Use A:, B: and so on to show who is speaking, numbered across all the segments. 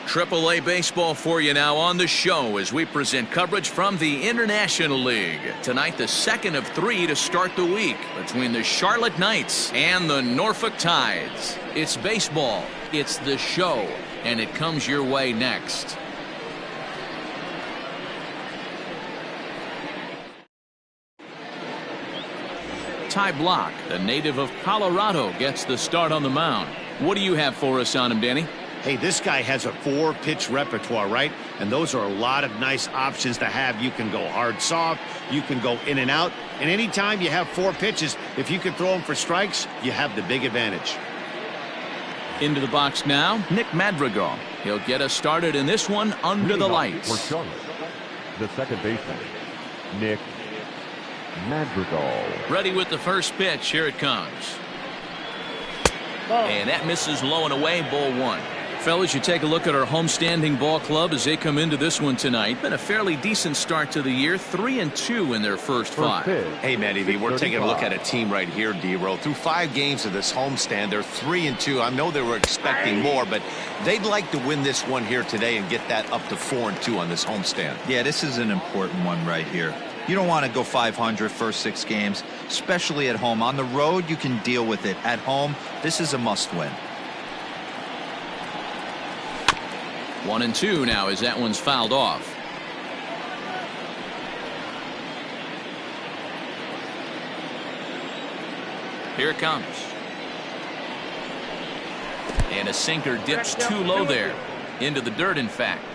A: AAA baseball for you now on the show as we present coverage from the International League. Tonight, the second of three to start the week between the Charlotte Knights and the Norfolk Tides. It's baseball, it's the show, and it comes your way next. Ty Blach, the native of Colorado, gets the start on the mound. What do you have for us on him, Danny?
B: Hey, this guy has a 4-pitch repertoire, right? And those are a lot of nice options to have. You can go hard, soft. You can go in and out. And anytime you have 4 pitches, if you can throw them for strikes, you have the big advantage.
A: Into the box now, Nick Madrigal. He'll get us started in this one under the lights.
C: For Charlotte, the second baseman, Nick Madrigal.
A: Ready with the first pitch. Here it comes. And that misses low and away, ball 1. Fellas, you take a look at our homestanding ball club as they come into this one tonight. Been a fairly decent start to the year, 3-2 in their first 5.
D: Hey, Matty V, we're taking a look at a team right here, D-Row. Through 5 games of this homestand, they're 3-2. I know they were expecting more, but they'd like to win this one here today and get that up to 4-2 on this homestand.
E: Yeah, this is an important one right here. You don't want to go 500 first 6 games, especially at home. On the road, you can deal with it. At home, this is a must-win.
A: 1-2 now as that one's fouled off. Here it comes. And a sinker dips too low there. Into the dirt, in fact.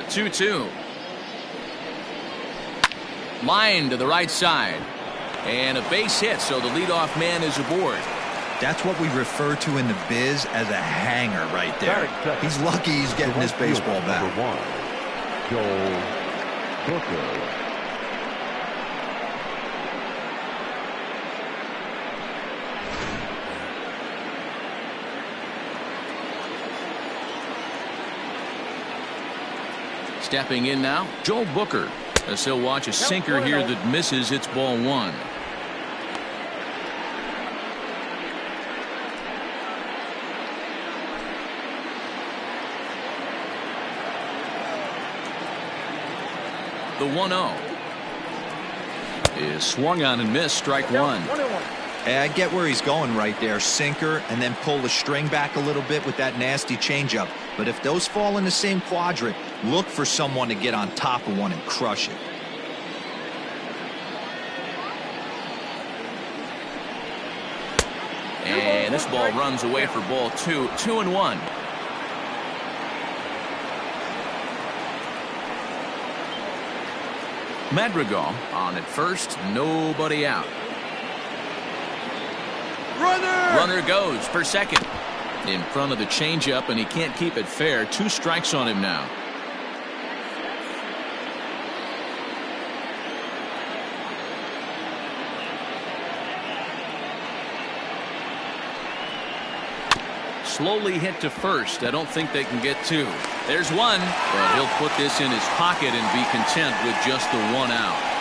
A: 2-2. Line to the right side. And a base hit, so the leadoff man is aboard.
E: That's what we refer to in the biz as a hanger right there. He's lucky he's getting this baseball back.
C: Number 1, Joel Booker.
A: Stepping in now, Joe Booker, as he'll watch a sinker here that misses. It's ball 1. The 1-0 is swung on and missed. Strike 1.
E: Hey, I get where he's going right there. Sinker, and then pull the string back a little bit with that nasty changeup. But if those fall in the same quadrant, look for someone to get on top of one and crush it.
A: And this ball runs away for ball 2. 2-1. Madrigal on at first, nobody out. Runner goes for second. In front of the changeup, and he can't keep it fair. 2 strikes on him now. Slowly hit to first. I don't think they can get 2. There's 1, but he'll put this in his pocket and be content with just the 1 out.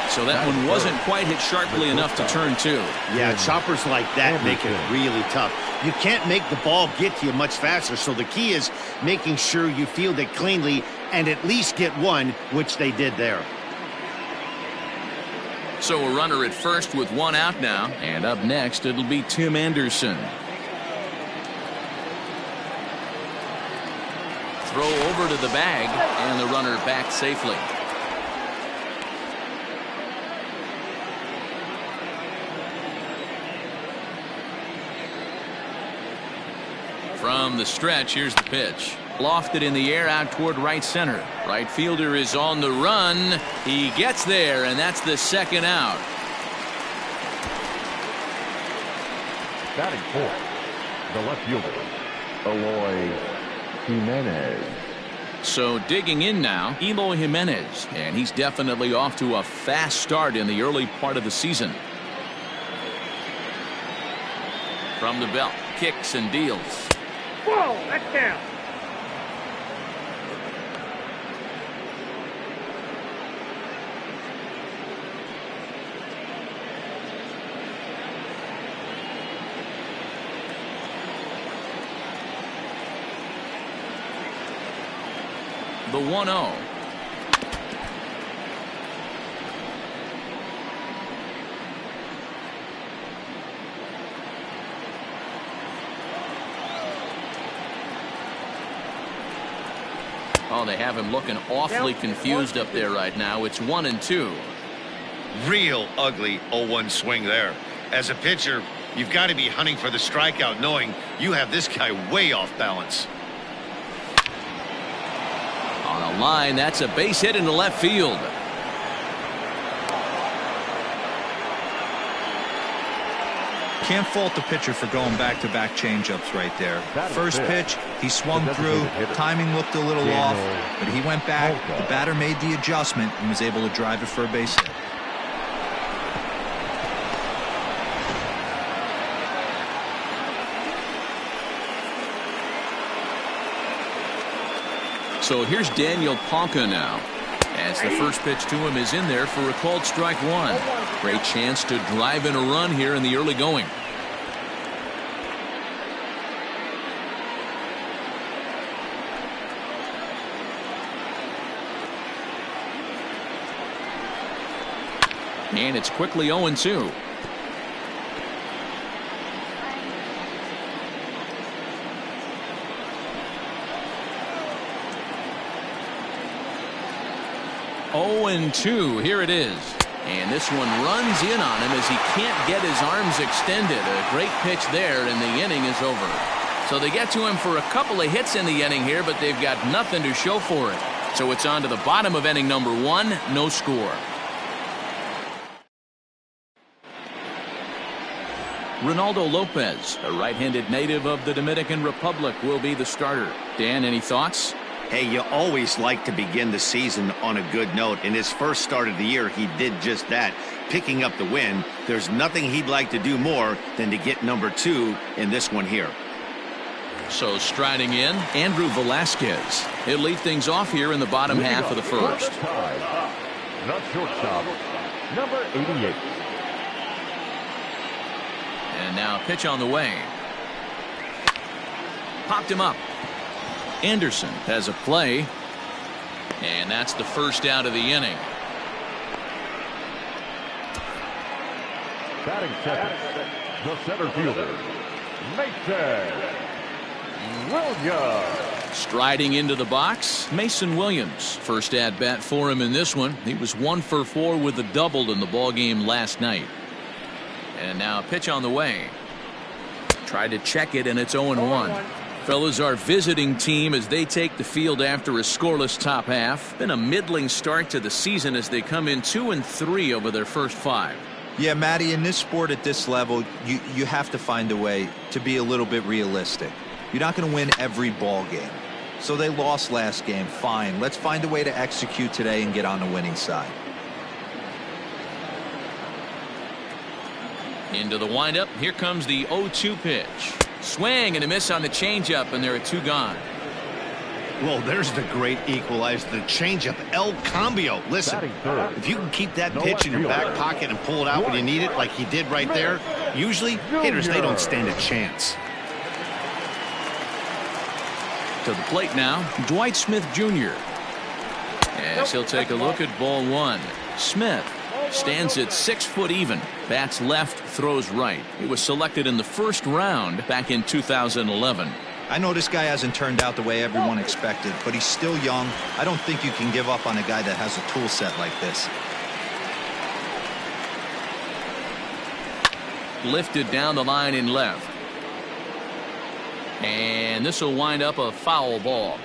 A: So that one wasn't quite hit sharply enough to turn 2.
B: Yeah, choppers like that make it really tough. You can't make the ball get to you much faster, so the key is making sure you field it cleanly and at least get 1, which they did there.
A: So a runner at first with 1 out now, and up next it'll be Tim Anderson. Throw over to the bag, and the runner back safely. From the stretch, here's the pitch. Lofted in the air out toward right center. Right fielder is on the run. He gets there, and that's the 2nd out.
C: Batting 4th, the left fielder, Eloy Jimenez.
A: So digging in now, Eloy Jimenez, and he's definitely off to a fast start in the early part of the season. From the belt, kicks and deals.
F: Whoa, that's down.
A: The 1-0. Oh, they have him looking awfully confused up there right now. It's 1-2.
B: Real ugly 0-1 swing there. As a pitcher, you've got to be hunting for the strikeout, knowing you have this guy way off balance.
A: On a line, that's a base hit into left field.
E: Can't fault the pitcher for going back-to-back changeups right there. First pitch, he swung through. Timing looked a little off, but he went back. The batter made the adjustment and was able to drive it for a base hit.
A: So here's Daniel Palka now, as the first pitch to him is in there for a called strike one. Great chance to drive in a run here in the early going. And it's quickly 0-2. Here it is. And this one runs in on him as he can't get his arms extended. A great pitch there, and the inning is over. So they get to him for a couple of hits in the inning here, but they've got nothing to show for it. So it's on to the bottom of inning number 1, no score. Ronaldo Lopez, a right-handed native of the Dominican Republic, will be the starter. Dan, any thoughts?
B: Hey, you always like to begin the season on a good note. In his first start of the year, he did just that, picking up the win. There's nothing he'd like to do more than to get number 2 in this one here.
A: So striding in, Andrew Velasquez. He'll lead things off here in the bottom half of the first.
C: Not shortstop, number 88.
A: And now pitch on the way. Popped him up. Anderson has a play. And that's the first out of the inning.
C: Batting second, the center fielder, Mason Williams.
A: Striding into the box, Mason Williams. First at bat for him in this one. He was 1 for 4 with a double in the ball game last night. And now pitch on the way. Tried to check it, and it's 0-1. Fellas, our visiting team as they take the field after a scoreless top half. Been a middling start to the season as they come in 2-3 over their first 5.
E: Yeah, Matty, in this sport at this level, you have to find a way to be a little bit realistic. You're not going to win every ball game. So they lost last game. Fine. Let's find a way to execute today and get on the winning side.
A: Into the windup. Here comes the 0-2 pitch. Swing and a miss on the changeup, and there are 2 gone.
B: Well, there's the great equalizer, the changeup, El Cambio. Listen, if you can keep that pitch in your back pocket and pull it out when you need it, like he did right there, usually hitters, they don't stand a chance.
A: To the plate now, Dwight Smith Jr. As he'll take a look at ball 1. Smith stands at 6 foot even. Bats left, throws right. He was selected in the first round back in 2011.
E: I know this guy hasn't turned out the way everyone expected, but he's still young. I don't think you can give up on a guy that has a tool set like this.
A: Lifted down the line in left. And this will wind up a foul ball.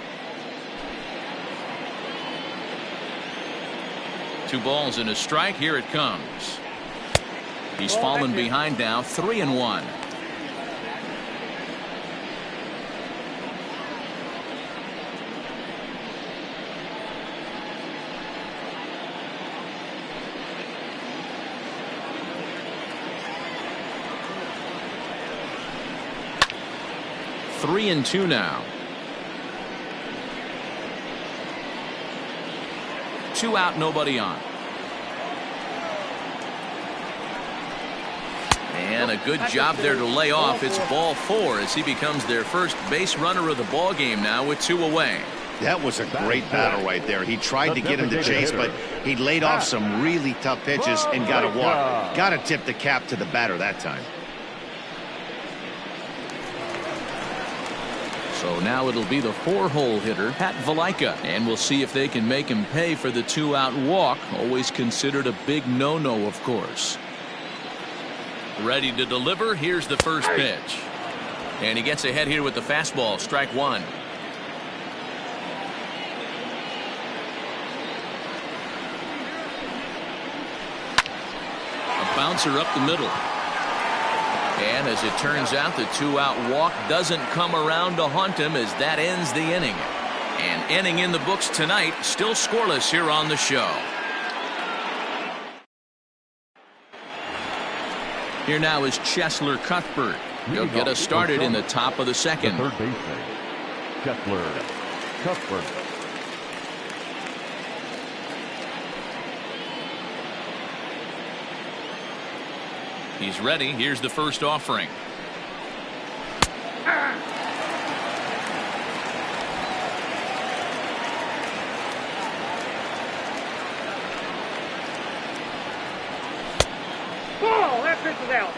A: 2 balls and a strike. Here it comes. He's fallen behind now, 3-1. Three and 2 now. 2 out, nobody on. And a good job there to lay off. It's ball 4 as he becomes their first base runner of the ball game now with 2 away.
B: That was a great battle right there. He tried to get him to chase, but he laid off some really tough pitches and got a walk. Got to tip the cap to the batter that time.
A: So now it'll be the 4-hole hitter, Pat Valaika, and we'll see if they can make him pay for the 2-out walk. Always considered a big no-no, of course. Ready to deliver. Here's the first pitch. And he gets ahead here with the fastball. Strike one. A bouncer up the middle. And as it turns out, the 2-out walk doesn't come around to haunt him as that ends the inning. An inning in the books tonight, still scoreless here on the show. Here now is Cheslor Cuthbert. He'll get us started in the top of the second.
C: The third baseman, Cheslor Cuthbert.
A: He's ready. Here's the first offering.
F: Ball, that pitch is out.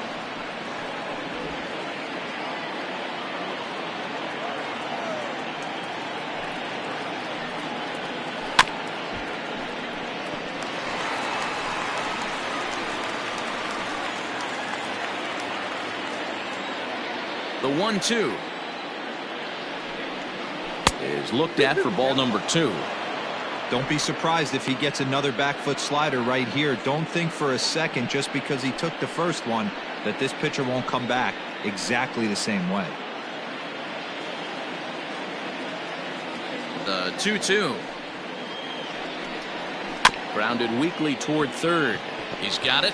A: The 1-2 is looked at for ball number 2.
E: Don't be surprised if he gets another back foot slider right here. Don't think for a second, just because he took the first one, that this pitcher won't come back exactly the same way.
A: The 2-2. Grounded weakly toward third. He's got it.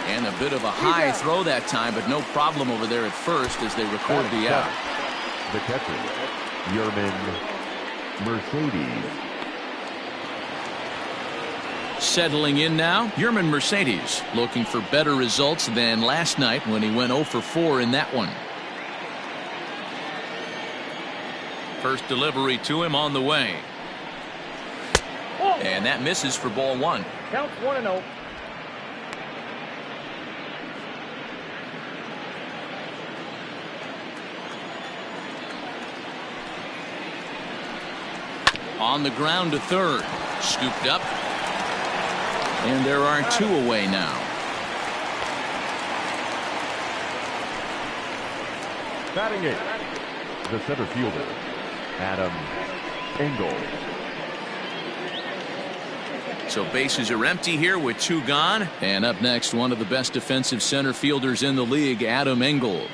A: And a bit of a high throw that time, but no problem over there at first as they record the out.
C: The catcher, Yermin Mercedes.
A: Settling in now, Yermin Mercedes, looking for better results than last night when he went 0 for 4 in that one. First delivery to him on the way. And that misses for ball 1.
F: Counts 1-0.
A: On the ground to third. Scooped up. And there are 2 away now.
C: Batting it, the center fielder, Adam Engel.
A: So bases are empty here with 2 gone. And up next, one of the best defensive center fielders in the league, Adam Engel.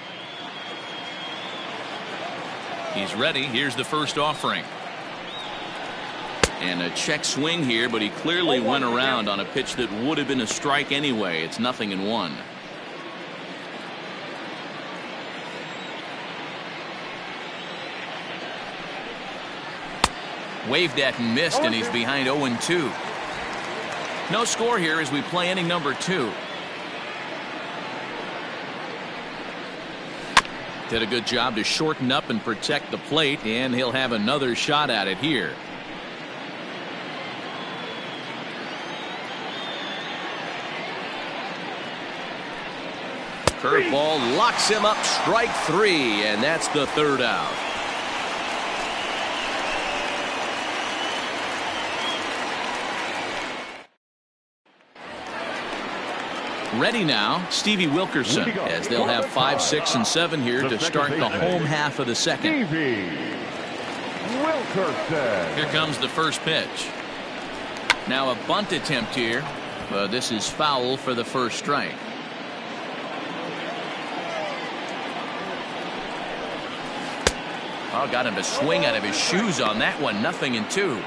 A: He's ready. Here's the first offering. And a check swing here, but he clearly went around on a pitch that would have been a strike anyway. It's 0-1. Waved at and missed, and he's behind 0-2. No score here as we play inning number 2. Did a good job to shorten up and protect the plate, and he'll have another shot at it here. Curveball locks him up, strike 3, and that's the 3rd out. Ready now, Stevie Wilkerson, as they'll have 5, 6, and 7 here to start the home half of the second.
C: Stevie Wilkerson.
A: Here comes the first pitch. Now a bunt attempt here. This is foul for the first strike. Oh, got him to swing out of his shoes on that one. 0-2.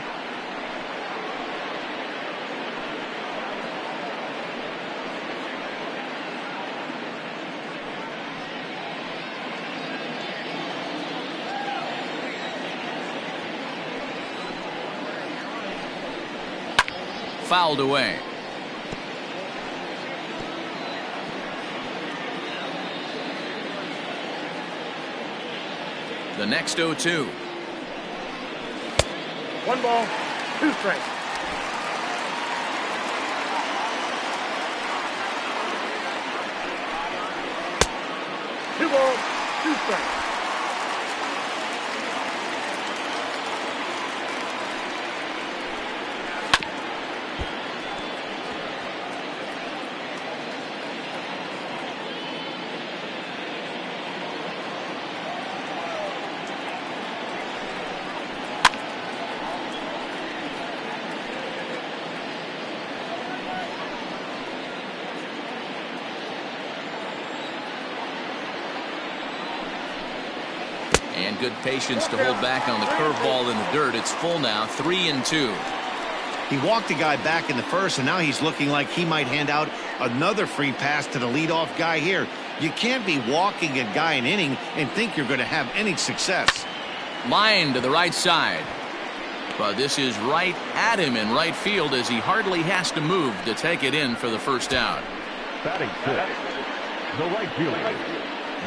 A: Fouled away. The next 0-2.
F: 1 ball, 2 strikes. Two balls, 2 strikes.
A: And good patience to hold back on the curveball in the dirt. It's full now, 3-2.
B: He walked a guy back in the first, and now he's looking like he might hand out another free pass to the leadoff guy here. You can't be walking a guy an inning and think you're going to have any success.
A: Line to the right side. But this is right at him in right field as he hardly has to move to take it in for the first out.
C: Batting six, the right fielder,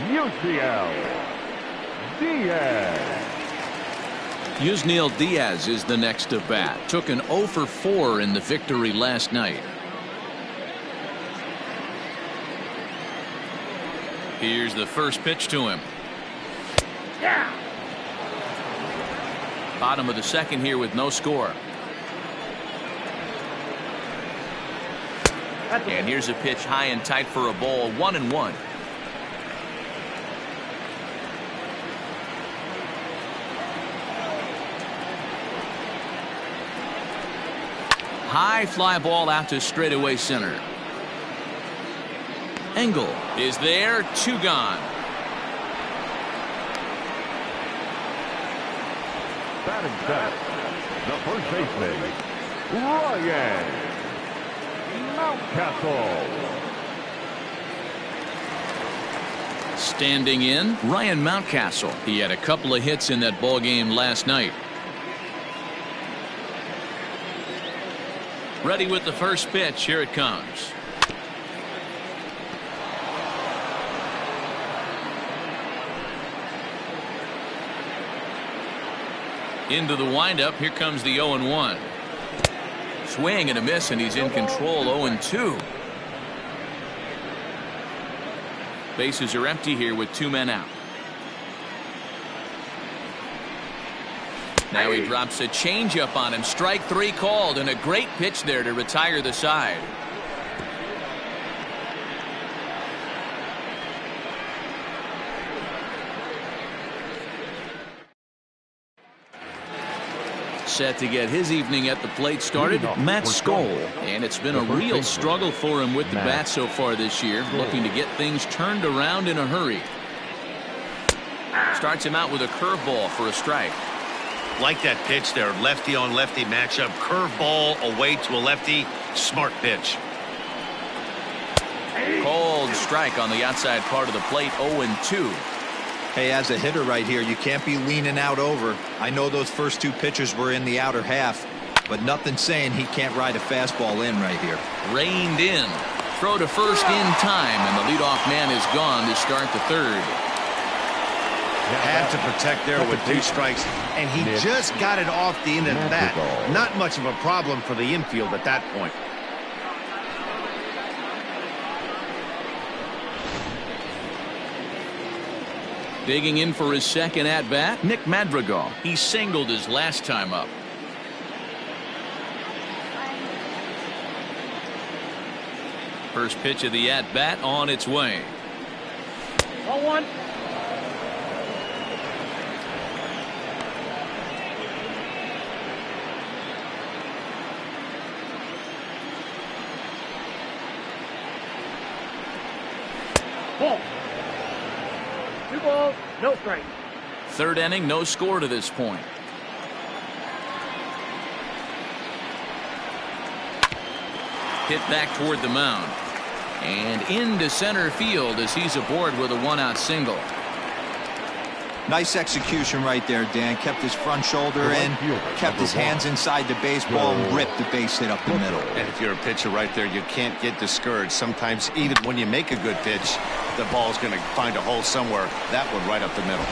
C: Yusniel Diaz.
A: Yusniel Diaz is the next to bat. Took an 0 for 4 in the victory last night. Here's the first pitch to him.
F: Yeah.
A: Bottom of the second here with no score. And here's a pitch high and tight for a ball, 1-1. High fly ball out to straightaway center. Engel is there, 2 gone.
C: Batting set, the first baseman, Ryan Mountcastle.
A: Standing in, Ryan Mountcastle. He had a couple of hits in that ball game last night. Ready with the first pitch. Here it comes. Into the windup. Here comes the 0-1. Swing and a miss, and he's in control. 0-2. Bases are empty here with 2 men out. Now he drops a changeup on him. Strike 3 called, and a great pitch there to retire the side. Set to get his evening at the plate started, Matt Skoll. And it's been a real struggle for him with the bat so far this year, looking to get things turned around in a hurry. Starts him out with a curveball for a strike.
B: Like that pitch there, lefty on lefty matchup, curveball away to a lefty, smart pitch.
A: Cold strike on the outside part of the plate, 0-2.
E: Hey, as a hitter right here, you can't be leaning out over. I know those first 2 pitches were in the outer half, but nothing saying he can't ride a fastball in right here.
A: Reined in. Throw to first in time, and the leadoff man is gone to start the third.
B: Had to protect there with 2 strikes, and he just got it off the end of the bat. Not much of a problem for the infield at that point.
A: Digging in for his second at-bat, Nick Madrigal. He singled his last time up. First pitch of the at-bat on its way.
F: 0-1. Ball. 2 balls, no strike.
A: Third inning, no score to this point. Hit back toward the mound. And into center field as he's aboard with a 1-out single.
E: Nice execution right there, Dan. Kept his front shoulder in, kept his hands inside the baseball, and ripped the base hit up the middle.
D: And if you're a pitcher right there, you can't get discouraged. Sometimes even when you make a good pitch, the ball's going to find a hole somewhere. That one right up the middle.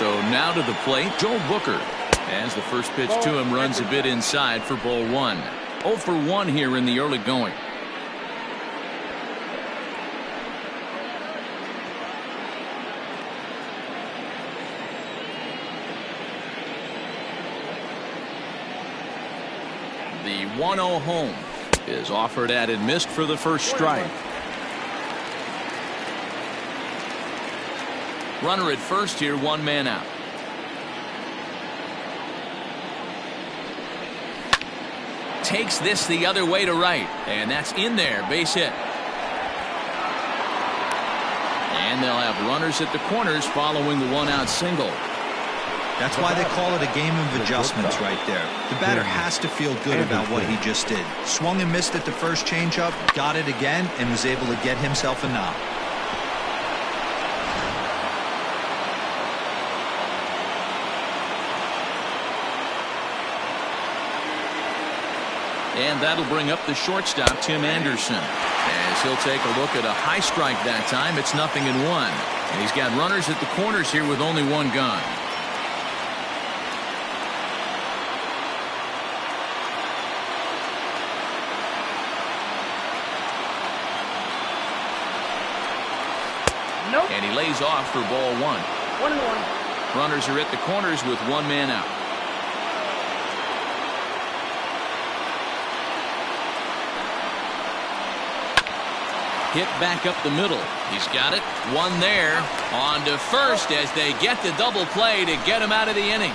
A: So now to the plate, Joe Booker. As the first pitch to him runs a bit inside for ball 1. 0 for 1 here in the early going. The 1-0 home is offered at and missed for the first strike. Runner at first here, 1 man out. Takes this the other way to right, and that's in there, base hit. And they'll have runners at the corners following the 1-out single.
E: That's why they call it a game of adjustments right there. The batter has to feel good about what he just did. Swung and missed at the first changeup, got it again, and was able to get himself a knock.
A: And that'll bring up the shortstop, Tim Anderson. As he'll take a look at a high strike that time, it's 0-1. And he's got runners at the corners here with only 1 gun.
F: Nope.
A: And he lays off for ball 1.
F: 1-1.
A: Runners are at the corners with 1 man out. Hit back up the middle. He's got it. 1 there. On to first as they get the double play to get him out of the inning.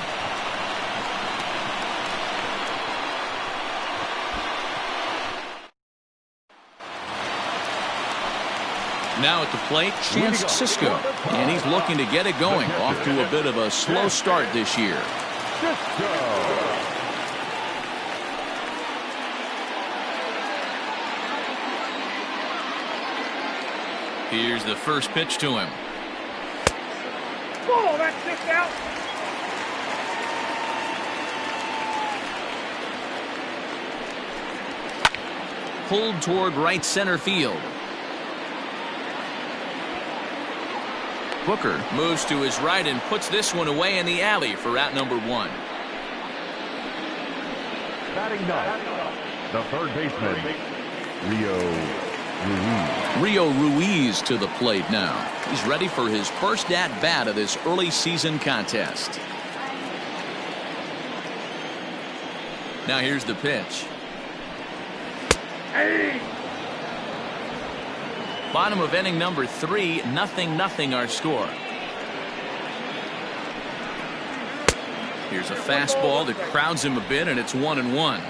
A: Now at the plate, Chance Sisco. And he's looking to get it going. Off to a bit of a slow start this year. Here's the first pitch to him.
F: Oh, that's 6 out.
A: Pulled toward right center field. Booker moves to his right and puts this one away in the alley for out number 1.
C: Batting ninth, the third baseman,
A: Rio Ruiz to the plate now. He's ready for his first at-bat of this early season contest. Now here's the pitch.
F: Hey.
A: Bottom of inning number 3, 0-0 our score. Here's a fastball that crowds him a bit, and it's 1-1.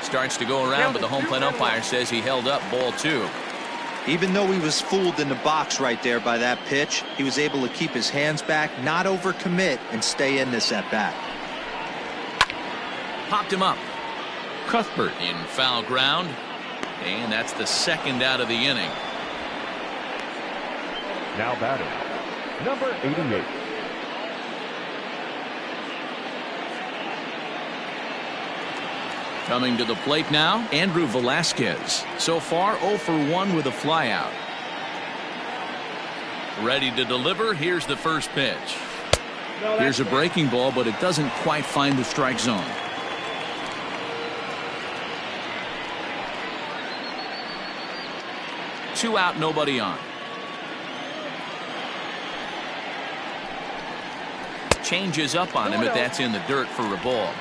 A: Starts to go around, but the home plate umpire says he held up ball 2.
E: Even though he was fooled in the box right there by that pitch, he was able to keep his hands back, not overcommit, and stay in this at bat.
A: Popped him up. Cuthbert in foul ground, and that's the 2nd out of the inning.
C: now batting, number 88.
A: Coming to the plate now, Andrew Velasquez. So far 0 for 1 with a flyout. Ready to deliver. Here's the first pitch. Here's a breaking ball, but it doesn't quite find the strike zone. Two out, nobody on. Changes up on him, but that's in the dirt for a ball.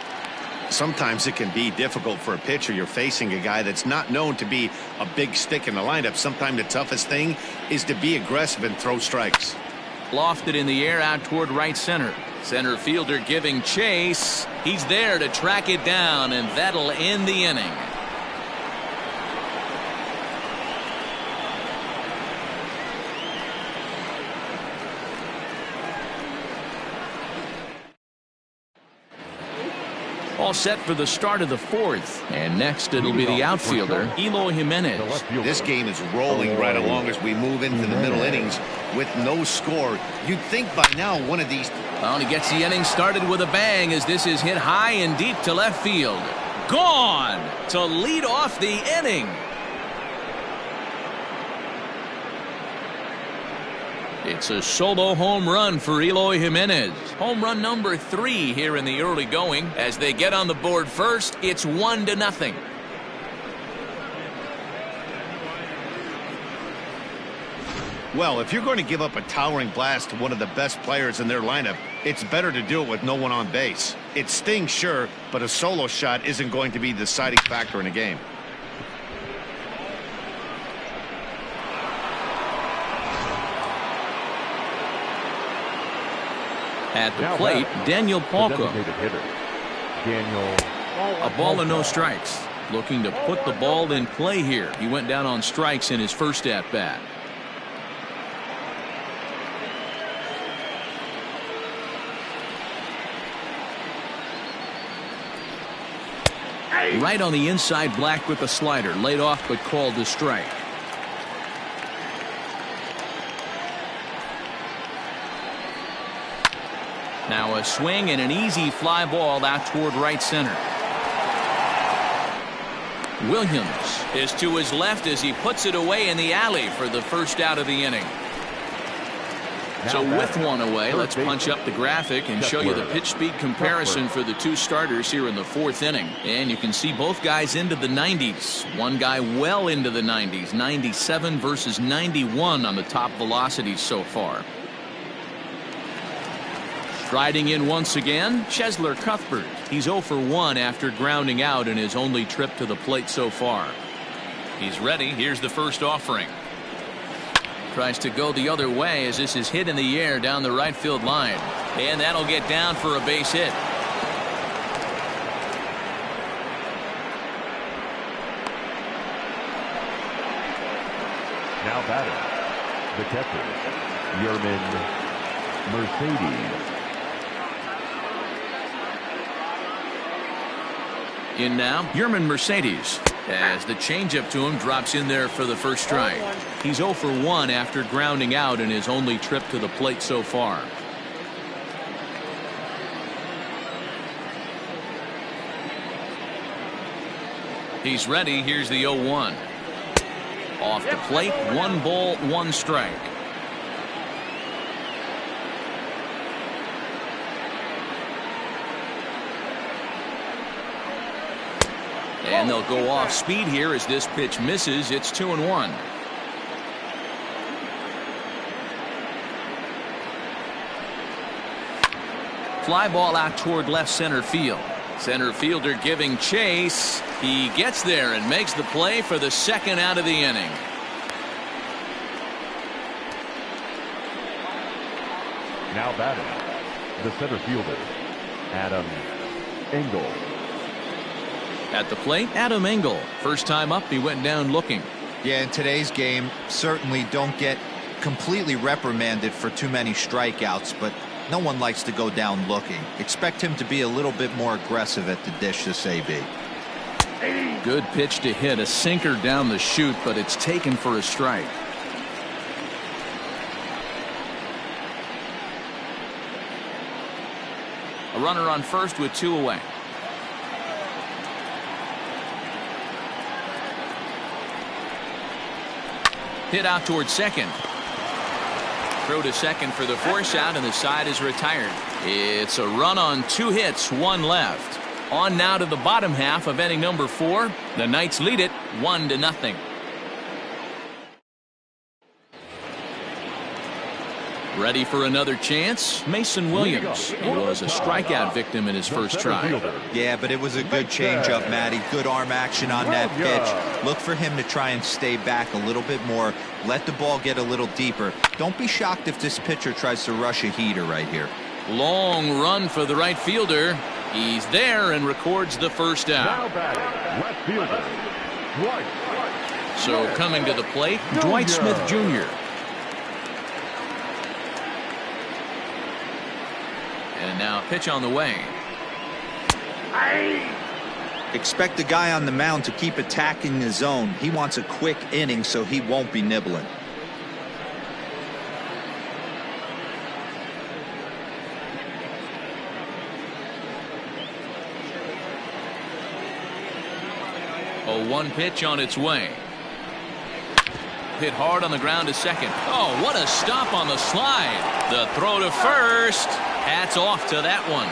B: Sometimes it can be difficult for a pitcher. You're facing a guy that's not known to be a big stick in the lineup. Sometimes the toughest thing is to be aggressive and throw strikes.
A: Lofted in the air out toward right center. Center fielder giving chase. He's there to track it down, and that'll end the inning. All set for the start of the fourth. And next it'll be the outfielder, Eloy Jimenez.
B: This game is rolling right along as we move into the middle innings with no score. You'd think by now one of these...
A: Well, and he gets the inning started with a bang as this is hit high and deep to left field. Gone to lead off the inning. It's a solo home run for Eloy Jimenez. Home run number 3 here in the early going. As they get on the board first, it's 1-0.
B: Well, if you're going to give up a towering blast to one of the best players in their lineup, it's better to do it with no one on base. It stings, sure, but a solo shot isn't going to be the deciding factor in a game.
A: At the plate, Daniel Palka. A ball and no strikes. Looking to put the ball in play here. He went down on strikes in his first at-bat. Right on the inside, Black with the slider. Laid off but called to strike. Now a swing and an easy fly ball out toward right center. Williams is to his left as he puts it away in the alley for the first out of the inning. So with one away, let's punch up the graphic and show you the pitch speed comparison for the two starters here in the fourth inning. And you can see both guys into the 90s. One guy well into the 90s, 97 versus 91 on the top velocities so far. Striding in once again, Cheslor Cuthbert. He's 0 for 1 after grounding out in his only trip to the plate so far. He's ready. Here's the first offering. Tries to go the other way as this is hit in the air down the right field line. And that'll get down for a base hit.
C: Now batting, the catcher, Yermin Mercedes.
A: In now, Yermin Mercedes. As the changeup to him drops in there for the first strike. He's 0 for 1 after grounding out in his only trip to the plate so far. He's ready. Here's the 0-1. Off the plate, 1 ball, 1 strike. And they'll go off speed here as this pitch misses. It's 2-1. Fly ball out toward left center field. Center fielder giving chase. He gets there and makes the play for the second out of the inning.
C: Now batting, the center fielder, Adam Engel.
A: At the plate, Adam Engel. First time up, he went down looking.
E: Yeah, in today's game, certainly don't get completely reprimanded for too many strikeouts, but no one likes to go down looking. Expect him to be a little bit more aggressive at the dish this AB.
A: Good pitch to hit, a sinker down the chute, but it's taken for a strike. A runner on first with 2 away. Hit out towards second. Throw to second for the force out, and the side is retired. It's a run on 2 hits, 1 left. On now to the bottom half of inning number 4. The Knights lead it 1-0. Ready for another chance? Mason Williams. He was a strikeout victim in his first try.
E: Yeah, but it was a good changeup, Matty. Good arm action on that pitch. Look for him to try and stay back a little bit more. Let the ball get a little deeper. Don't be shocked if this pitcher tries to rush a heater right here.
A: Long run for the right fielder. He's there and records the first out.
C: Now batting, left fielder, Dwight.
A: So coming to the plate, Dwight Smith Jr. And now pitch on the way.
E: Expect the guy on the mound to keep attacking the zone. He wants a quick inning, so he won't be nibbling. A 1 pitch on its way.
A: hit hard on the ground to second. Oh, what a stop on the slide. The throw to first. Hats off to that one.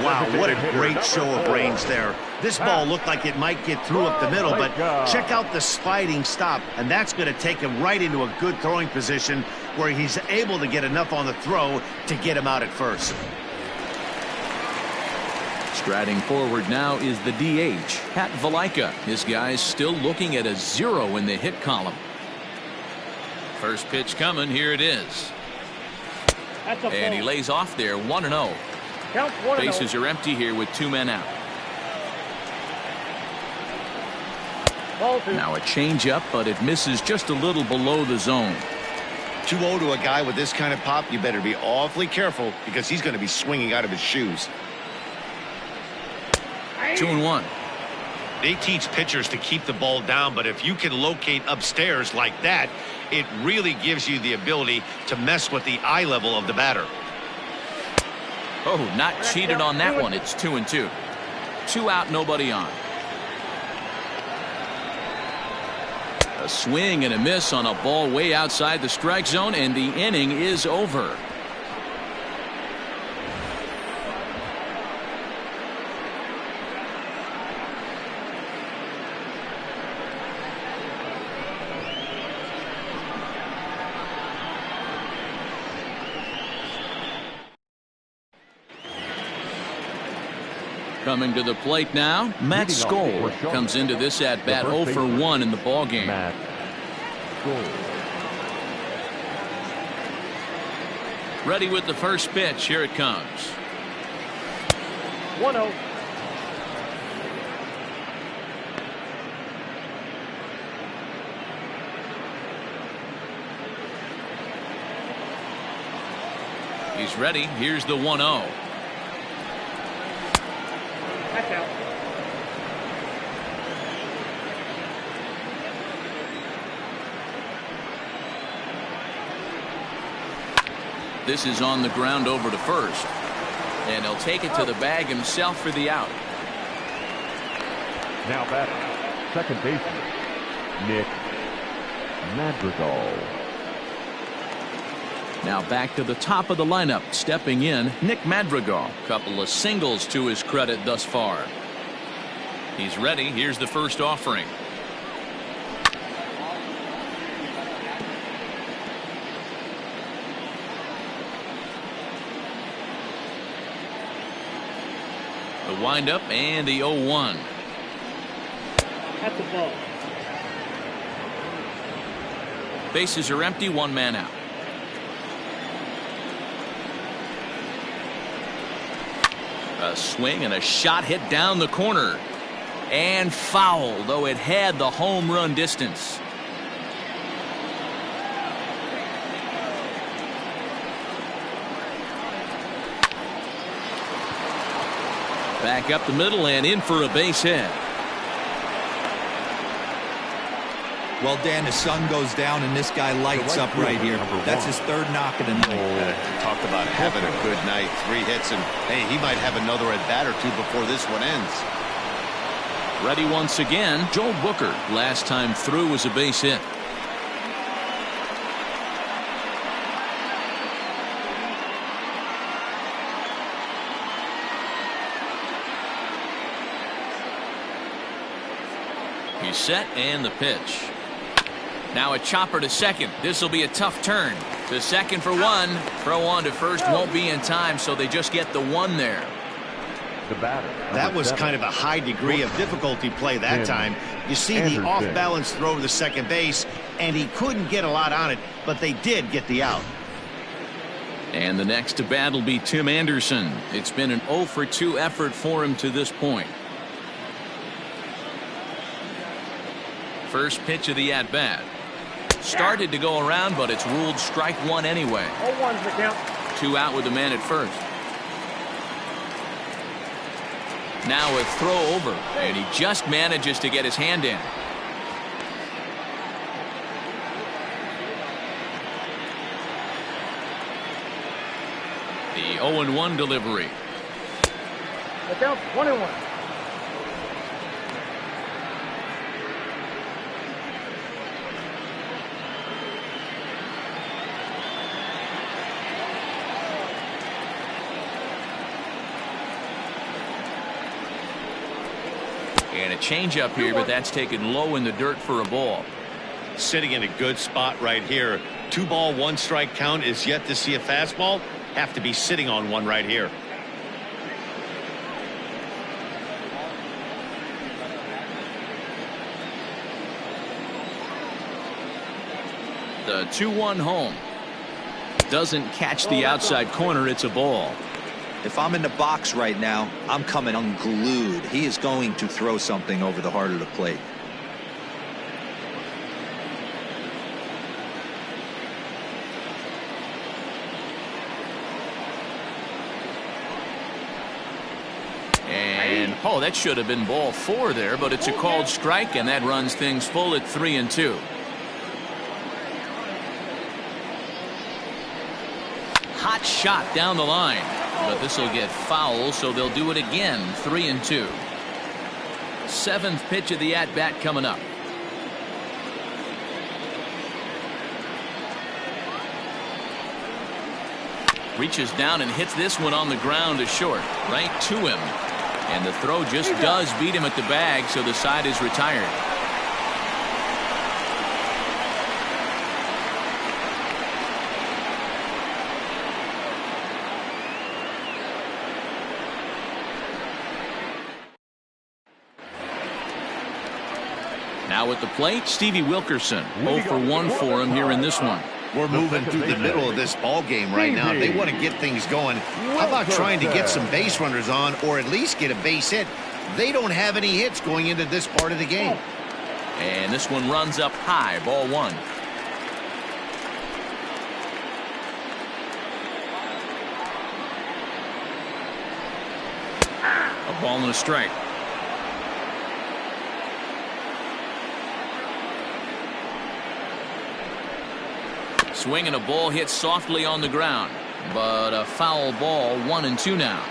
B: Wow, what a great show of range there. This ball looked like it might get through up the middle, but check out the sliding stop, and that's going to take him right into a good throwing position where he's able to get enough on the throw to get him out at first.
A: Striding forward now is the DH, Pat Valaika. His guy's still looking at a 0 in the hit column. First pitch coming. Here it is. And he lays off there, 1-0. Bases are empty here with 2 men out. Now a changeup, but it misses just a little below the zone.
B: 2-0 to a guy with this kind of pop, you better be awfully careful because he's going to be swinging out of his shoes.
A: 2-1.
B: They teach pitchers to keep the ball down, but if you can locate upstairs like that, it really gives you the ability to mess with the eye level of the batter.
A: Oh, not cheated on that one. It's 2-2. 2 out, nobody on. A swing and a miss on a ball way outside the strike zone, and the inning is over. Coming to the plate now, Matt Skoll comes into this at bat 0 for 1 in the ball game.
C: Matt Skoll.
A: Ready with the first pitch. Here it comes.
F: 1-0.
A: He's ready. Here's the 1-0.
F: That's out.
A: This is on the ground over to first. And he'll take it to the bag himself for the out.
C: Now batting, second baseman, Nick Madrigal.
A: Now back to the top of the lineup. Stepping in, Nick Madrigal. Couple of singles to his credit thus far. He's ready. Here's the first offering. The windup and the 0-1.
F: That's a ball.
A: Bases are empty, 1 man out. A swing and a shot hit down the corner. And foul, though it had the home run distance. Back up the middle and in for a base hit.
E: Well, Dan, the sun goes down and this guy lights up right here. That's his 3rd knock of the night.
D: Talk about having a good night. 3 hits, and hey, he might have another at bat or 2 before this one ends.
A: Ready once again, Joel Booker. Last time through was a base hit. He's set and the pitch. Now a chopper to second. This will be a tough turn. To second for 1. Throw on to first won't be in time, so they just get the 1 there.
C: The batter,
B: That was
C: 7.
B: kind of a high degree of difficulty play that time. You see the off-balance throw to second base, and he couldn't get a lot on it, but they did get the out.
A: And the next to bat will be Tim Anderson. It's been an 0 for 2 effort for him to this point. First pitch of the at-bat. Started to go around, but it's ruled strike 1 anyway.
F: 0-1's the count.
A: 2 out with the man at first. Now a throw over, and he just manages to get his hand in. The 0-1 delivery.
F: The count's 1-1.
A: And a changeup here, but that's taken low in the dirt for a ball.
B: Sitting in a good spot right here. 2 ball, 1 strike count is yet to see a fastball. Have to be sitting on one right here.
A: The 2-1 home. Doesn't catch the outside corner. It's a ball.
E: If I'm in the box right now, I'm coming unglued. He is going to throw something over the heart of the plate.
A: And oh, that should have been ball 4 there, but it's a called strike, and that runs things full at 3-2. Hot shot down the line, but this will get foul, so they'll do it again. 3-2. 7th pitch of the at-bat coming up. Reaches down and hits this one on the ground to short, right to him. And the throw just does beat him at the bag, so the side is retired. Now at the plate, Stevie Wilkerson. 0 for 1 for him here in this one.
B: We're moving through the middle of this ball game right now. They want to get things going. How about trying to get some base runners on, or at least get a base hit? They don't have any hits going into this part of the game.
A: And this one runs up high. Ball 1. A ball and a strike. Swing and a ball hit softly on the ground, but a foul ball. 1-2 now.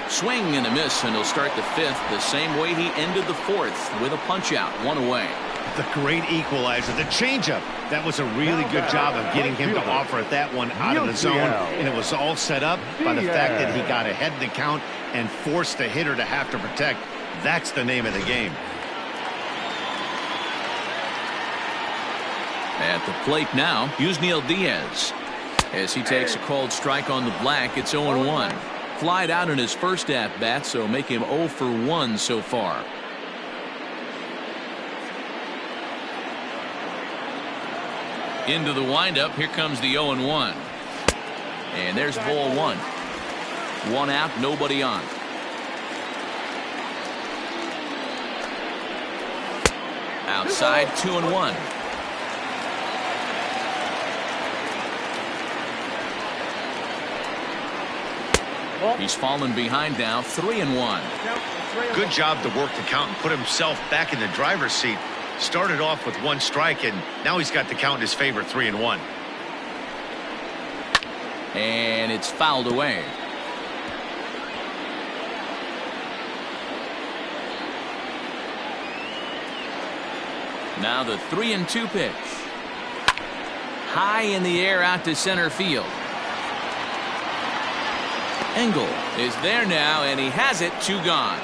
A: Swing and a miss, and he'll start the 5th the same way he ended the 4th, with a punch out. 1 away.
B: The great equalizer, the changeup. That was a really good job of getting him to offer that one out of the zone, and it was all set up by the fact that he got ahead in the count and forced the hitter to have to protect. That's the name of the game.
A: At the plate now, Yusniel Diaz. As he takes a called strike on the black, it's 0-1. Flied out in his first at-bat, so make him 0 for 1 so far. Into the windup, here comes the 0-1. And there's ball 1. 1 out, nobody on. Outside, 2-1. He's fallen behind now, 3-1.
B: Good job to work the count and put himself back in the driver's seat. Started off with 1 strike, and now he's got the count in his favor, 3-1.
A: And it's fouled away. Now the 3-2 pitch. High in the air out to center field. Engel is there now, and he has it. 2 gone.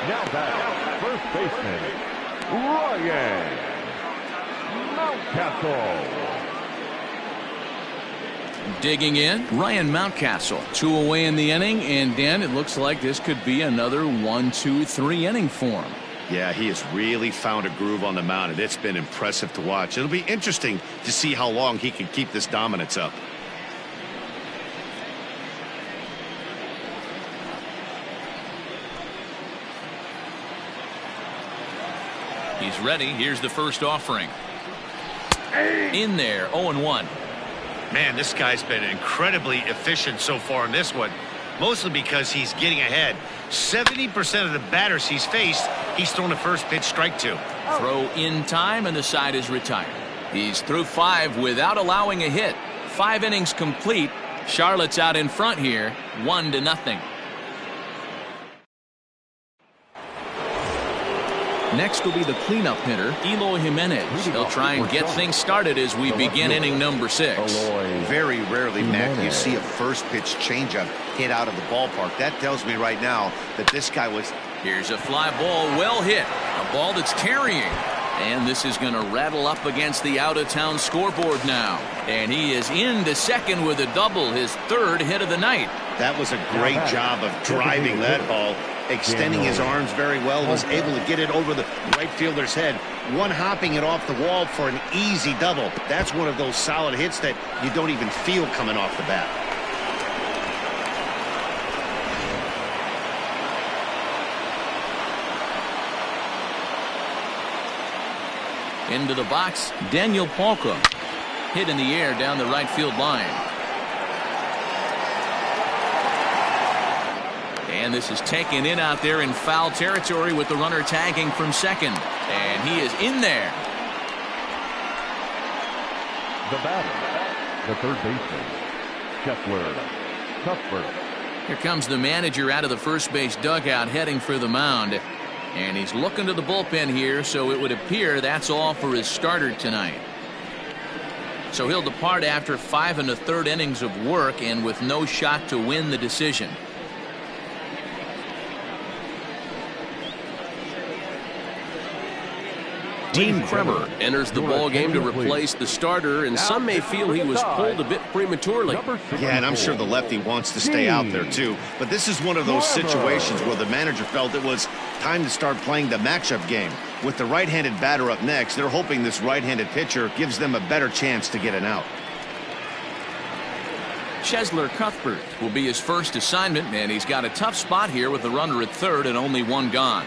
C: Now back, first baseman, Ryan Mountcastle.
A: Digging in, Ryan Mountcastle. 2 away in the inning, and Dan, it looks like this could be another 1-2-3 inning for him.
B: Yeah, he has really found a groove on the mound, and it's been impressive to watch. It'll be interesting to see how long he can keep this dominance up.
A: He's ready. Here's the first offering. In there, 0-1.
B: Man, this guy's been incredibly efficient so far in this one, mostly because he's getting ahead. 70% of the batters he's faced, he's thrown the first pitch strike to.
A: Throw in time, and the side is retired. He's through 5 without allowing a hit. 5 innings complete. Charlotte's out in front here, 1-0. Next will be the cleanup hitter, Eloy Jimenez. He'll try and get things started as we begin inning number 6.
B: Very rarely, Mac, you see a first pitch changeup hit out of the ballpark. That tells me right now that this guy was...
A: Here's a fly ball, well hit. A ball that's carrying. And this is going to rattle up against the out-of-town scoreboard now. And he is into second with a double, his 3rd hit of the night.
B: That was a great job of driving that ball, extending his arms very well, was able to get it over the right fielder's head, one-hopping it off the wall for an easy double. That's one of those solid hits that you don't even feel coming off the bat.
A: Into the box, Daniel Palka. Hit in the air down the right field line. And this is taken in out there in foul territory with the runner tagging from second. And he is in there.
C: The batter, the third baseman, Shepler Cuthbert.
A: Here comes the manager out of the first base dugout heading for the mound. And he's looking to the bullpen here, so it would appear that's all for his starter tonight. So he'll depart after 5 1/3 innings of work and with no shot to win the decision.
G: Dean Kremer enters the ball game to replace the starter, and some may feel he was pulled a bit prematurely.
B: Yeah, and I'm sure the lefty wants to stay out there too. But this is one of those situations where the manager felt it was time to start playing the matchup game. With the right-handed batter up next, they're hoping this right-handed pitcher gives them a better chance to get an out.
A: Chesler Cuthbert will be his first assignment, and he's got a tough spot here with the runner at third and only one gone.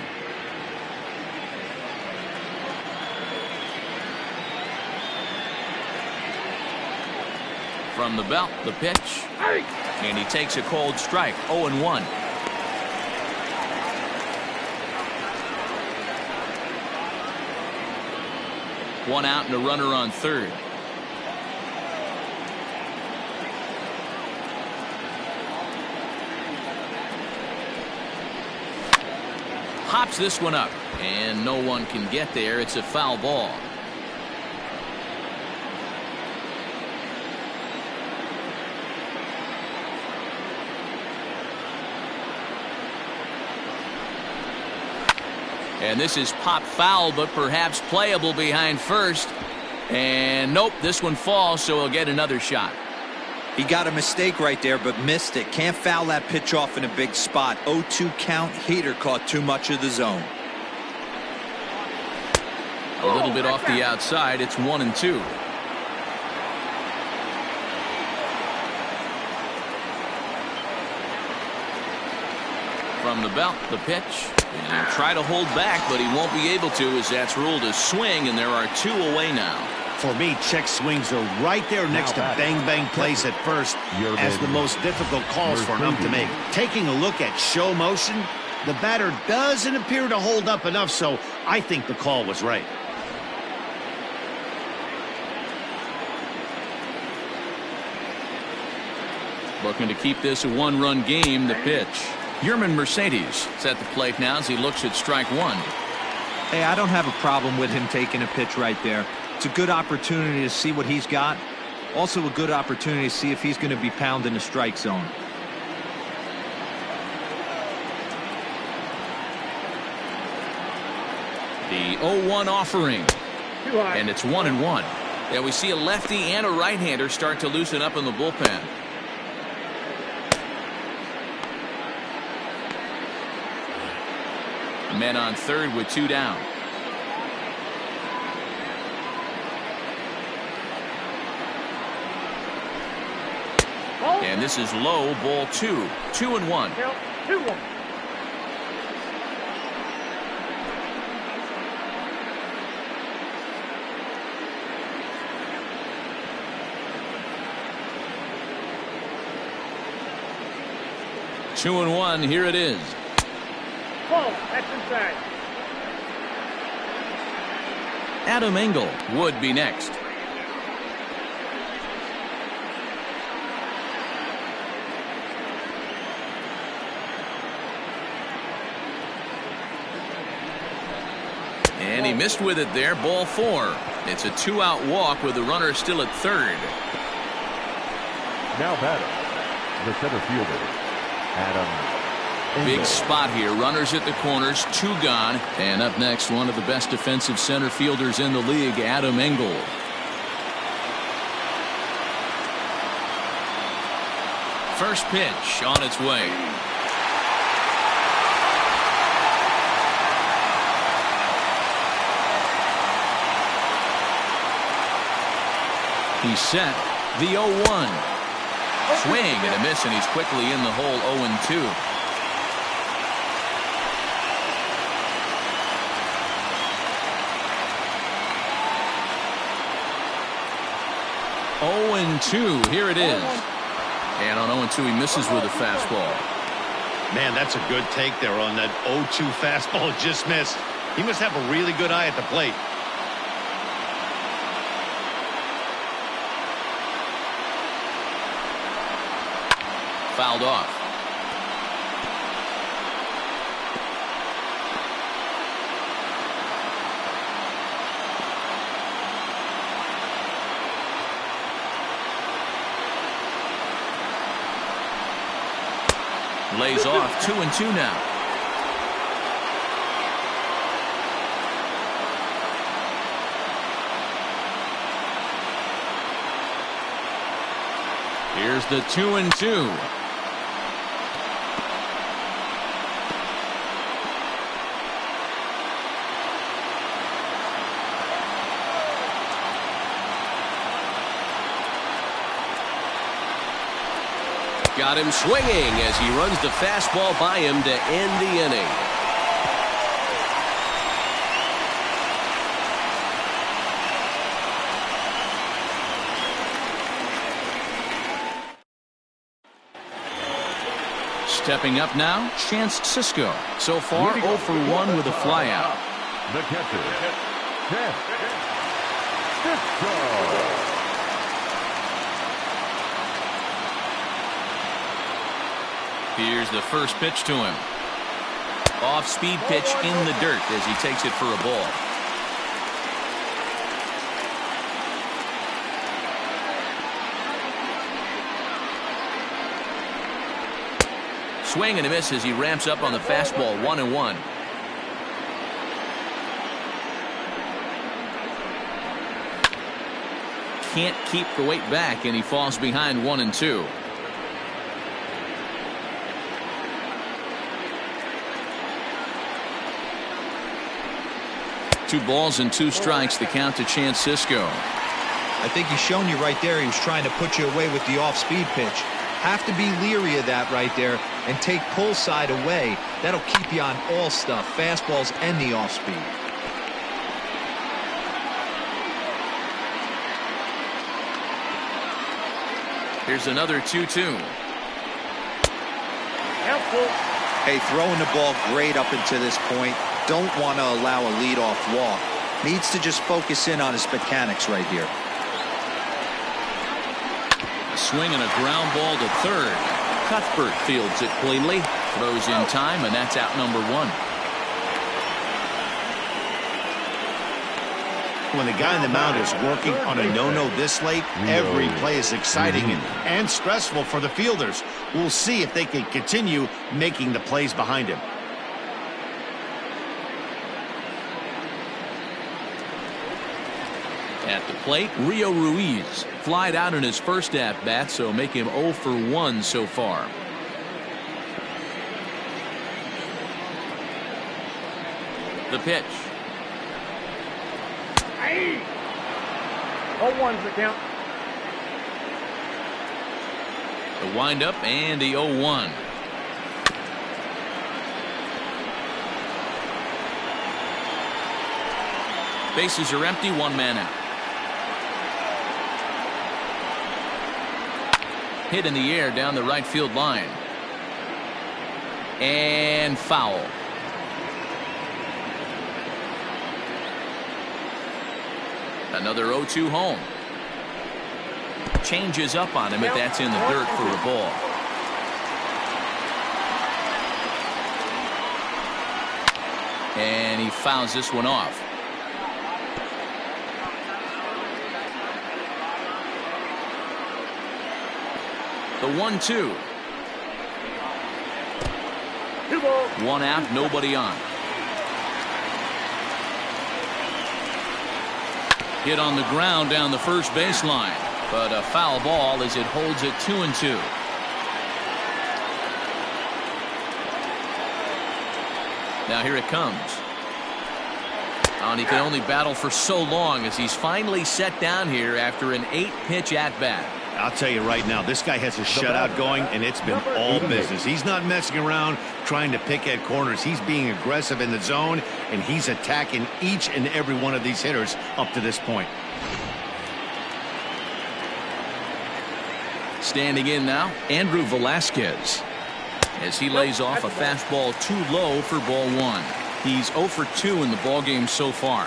A: From the belt, the pitch, and he takes a cold strike. 0-1. One out and a runner on third. Hops this one up, and no one can get there. It's a foul ball. And this is pop foul, but perhaps playable behind first. And nope, this one falls, so he'll get another shot.
E: He got a mistake right there, but missed it. Can't foul that pitch off in a big spot. 0-2 count. Hader caught too much of the zone.
A: A little bit off the outside. It's 1-2. From the belt, the pitch. And he'll try to hold back, but he won't be able to, as that's ruled a swing, and there are 2 away now.
B: For me, check swings are right there next to bang-bang plays at first as the most difficult calls for an ump to make. Taking a look at show motion, the batter doesn't appear to hold up enough, so I think the call was right.
A: Looking to keep this a one-run game, the pitch. Yerman Mercedes is at the plate now as he looks at strike one.
E: Hey, I don't have a problem with him taking a pitch right there. It's a good opportunity to see what he's got. Also a good opportunity to see if he's going to be pounding the strike zone.
A: The 0-1 offering. And it's 1-1. Yeah, we see a lefty and a right-hander start to loosen up in the bullpen. Men on third with 2 down. And this is low, ball 2. 2-1.
F: 2-1.
A: Two and 1. Here it is.
F: Ball. That's inside.
A: Adam Engel would be next. Missed with it there, ball 4. It's a 2-out walk with the runner still at third.
C: Now batting, the center fielder, Adam Engel.
A: Big spot here. Runners at the corners, 2 gone. And up next, one of the best defensive center fielders in the league, Adam Engel. First pitch on its way. He's set. The 0-1. Swing and a miss, and he's quickly in the hole. 0-2. Here it is. And on 0-2, he misses with a fastball.
B: Man, that's a good take there on that 0-2 fastball just missed. He must have a really good eye at the plate.
A: Fouled off. Lays off. 2-2 now. Here's the 2-2. Got him swinging as he runs the fastball by him to end the inning. Stepping up now, Chance Sisco. So far, 0 for 1 with a flyout.
C: The catcher, Chance Sisco.
A: Here's the first pitch to him. Off-speed pitch in the dirt as he takes it for a ball. Swing and a miss as he ramps up on the fastball. 1-1. Can't keep the weight back, and he falls behind 1-2. 2 balls and 2 strikes, the count to Chance Sisco.
E: I think he's shown you right there he was trying to put you away with the off-speed pitch. Have to be leery of that right there and take pull side away. That'll keep you on all stuff, fastballs and the off-speed.
A: Here's another 2-2.
E: Hey, throwing the ball great up until this point. Don't want to allow a leadoff walk. Needs to just focus in on his mechanics right here.
A: A swing and a ground ball to third. Cuthbert fields it cleanly. Throws in time, and that's out number 1.
B: When the guy on the mound is working on a no-no this late, every play is exciting and stressful for the fielders. We'll see if they can continue making the plays behind him.
A: At the plate, Rio Ruiz flied out in his first at-bat, so make him 0 for 1 so far. The pitch.
F: 0-1's the count.
A: The windup and the 0-1. Bases are empty, 1 man out. Hit in the air down the right field line. And foul. Another 0-2 home. Changes up on him, but that's in the dirt for a ball. And he fouls this one off. The 1-2.
F: 2 balls.
A: 1 out, nobody on. Hit on the ground down the first baseline, but a foul ball as it holds it 2-2. Now here it comes. And he can only battle for so long as he's finally set down here after an 8-pitch at-bat.
B: I'll tell you right now, this guy has a shutout going, and it's been all business. He's not messing around trying to pick at corners. He's being aggressive in the zone, and he's attacking each and every one of these hitters up to this point.
A: Standing in now, Andrew Velasquez, as he lays off a fastball too low for ball 1. He's 0 for 2 in the ballgame so far.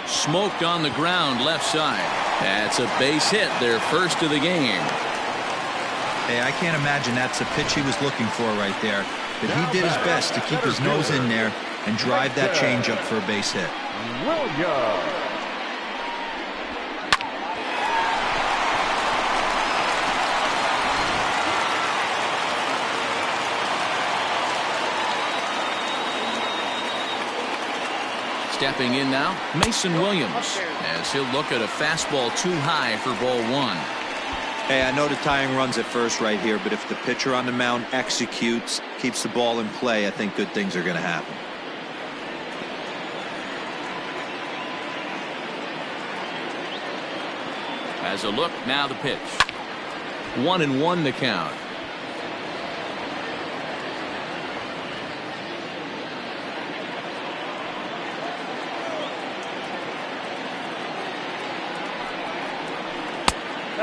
A: Smoked on the ground left side. That's a base hit, their first of the game.
E: Hey, I can't imagine that's the pitch he was looking for right there. But he did his best to keep his nose in there and drive that changeup for a base hit.
C: Williams.
A: Stepping in now, Mason Williams, as he'll look at a fastball too high for ball 1.
E: Hey, I know the tying run's at first right here, but if the pitcher on the mound executes, keeps the ball in play, I think good things are going to happen.
A: As a look, now the pitch. 1-1 the count.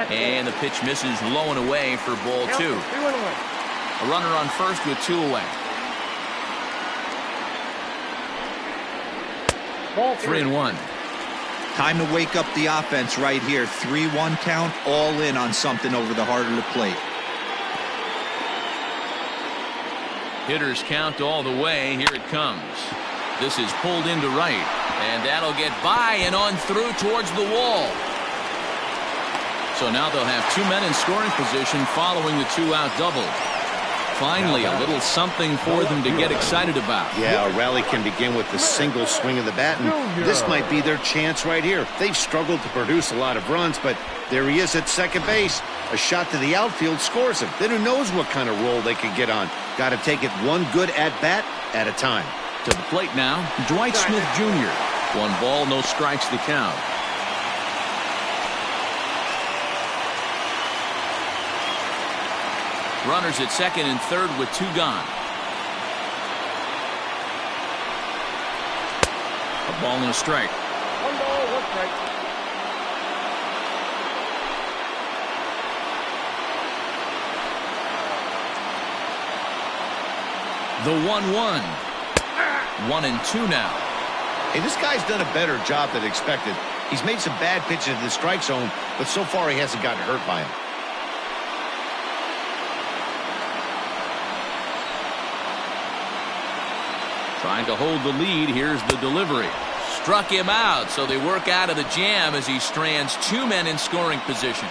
A: And the pitch misses low and away for ball 2. A runner on first with 2 away.
F: Ball
A: 3-1.
E: Time to wake up the offense right here. 3-1 count, all in on something over the heart of the plate.
A: Hitters count all the way. Here it comes. This is pulled into right, and that'll get by and on through towards the wall. So now they'll have 2 men in scoring position following the 2-out double. Finally, a little something for them to get excited about.
B: Yeah, a rally can begin with the single swing of the bat, and this might be their chance right here. They've struggled to produce a lot of runs, but there he is at second base. A shot to the outfield scores him. Then who knows what kind of roll they could get on. Got to take it one good at-bat at a time.
A: To the plate now, Dwight Smith Jr. 1 ball, no strikes to count. Runners at second and third with 2 gone. A ball and a strike.
F: 1 ball, 1 strike.
A: The 1-1. 1-2 now.
B: Hey, this guy's done a better job than expected. He's made some bad pitches in the strike zone, but so far he hasn't gotten hurt by him.
A: Trying to hold the lead. Here's the delivery. Struck him out, so they work out of the jam as he strands 2 men in scoring position.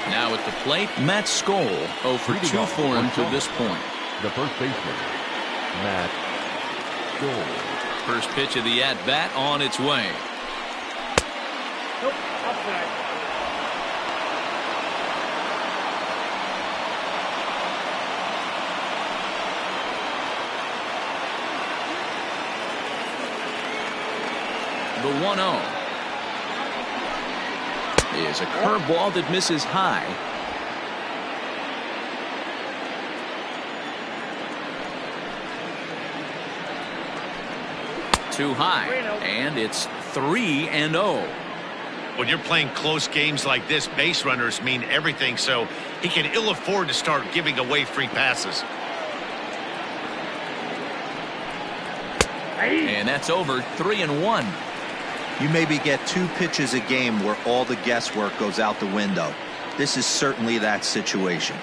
A: Now at the plate, Matt Skoll. 0 for 2 for him to this point.
C: The first baseman, Matt Skoll.
A: First pitch of the at-bat on its way.
F: Nope, outside.
A: The 1-0 is a curveball that misses high. Too high, and it's 3-0.
B: When you're playing close games like this, base runners mean everything, so he can ill afford to start giving away free passes.
A: And that's over. 3-1.
E: You maybe get 2 pitches a game where all the guesswork goes out the window. This is certainly that situation.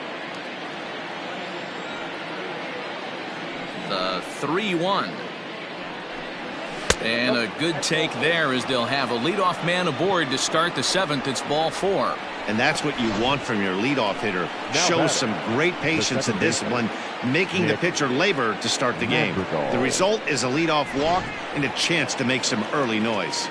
A: The 3-1. And a good take there as they'll have a leadoff man aboard to start the 7th. It's ball 4.
B: And that's what you want from your leadoff hitter. Shows some great patience and discipline, making the pitcher labor to start the game. The result is a leadoff walk and a chance to make some early noise.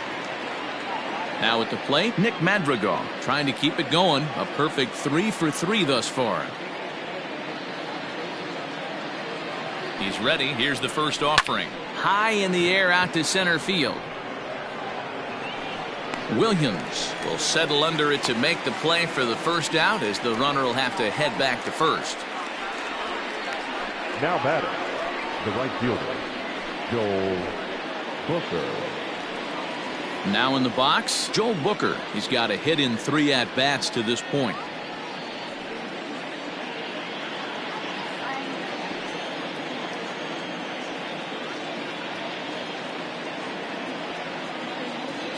A: Now at the plate, Nick Madrigal trying to keep it going. A perfect 3 for 3 thus far. He's ready. Here's the first offering. High in the air out to center field. Williams will settle under it to make the play for the first out, as the runner will have to head back to first.
C: Now batting, the right fielder, Joel Booker.
A: Now in the box, Joel Booker. He's got a hit in 3 at-bats to this point.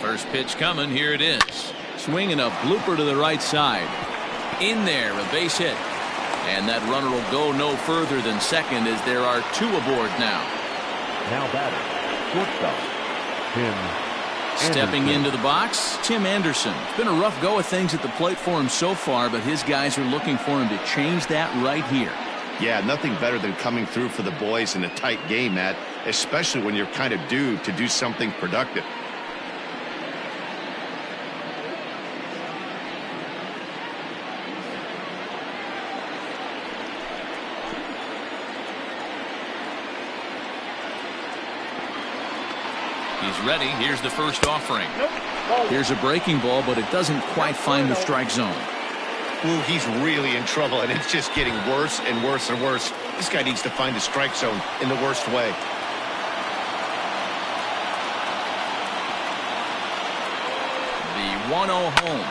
A: First pitch coming. Here it is. Swinging a blooper to the right side. In there, a base hit. And that runner will go no further than second, as there are 2 aboard now.
C: Now batting, shortstop, Tim
A: Stepping
C: Anderson.
A: into the box, Tim Anderson. It's been a rough go of things at the plate for him so far, but his guys are looking for him to change that right here.
B: Yeah, nothing better than coming through for the boys in a tight game, Matt, especially when you're kind of due to do something productive.
A: He's ready. Here's the first offering. Here's a breaking ball, but it doesn't quite find the strike zone.
B: Ooh, he's really in trouble, and it's just getting worse and worse and worse. This guy needs to find the strike zone in the worst way.
A: The 1-0 home.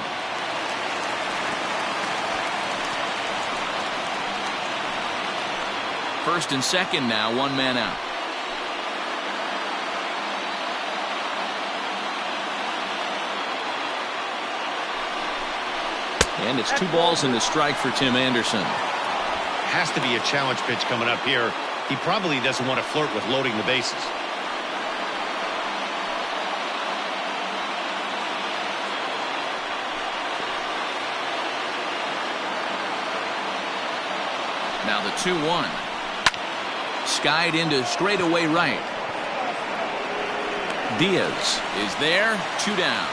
A: First and second now, 1 man out. And it's 2 balls and a strike for Tim Anderson.
B: Has to be a challenge pitch coming up here. He probably doesn't want to flirt with loading the bases. Now the 2-1. Skied into straightaway right. Diaz is there. 2 down.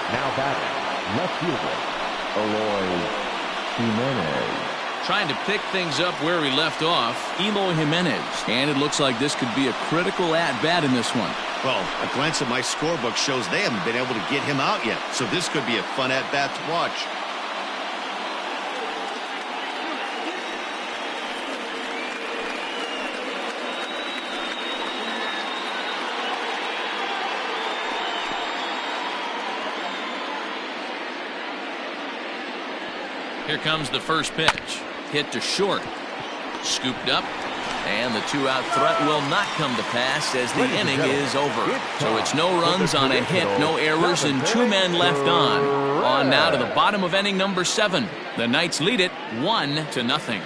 C: Now batting, left fielder, Eloy Jimenez.
A: Trying to pick things up where he left off, Eloy Jimenez. And it looks like this could be a critical at-bat in this one.
B: Well, a glance at my scorebook shows they haven't been able to get him out yet, so this could be a fun at-bat to watch.
A: Here comes the first pitch. Hit to short. Scooped up. And the 2-out threat will not come to pass as the inning is over. So it's no runs on a hit, no errors, and 2 men left on. On now to the bottom of inning number 7. The Knights lead it 1-0.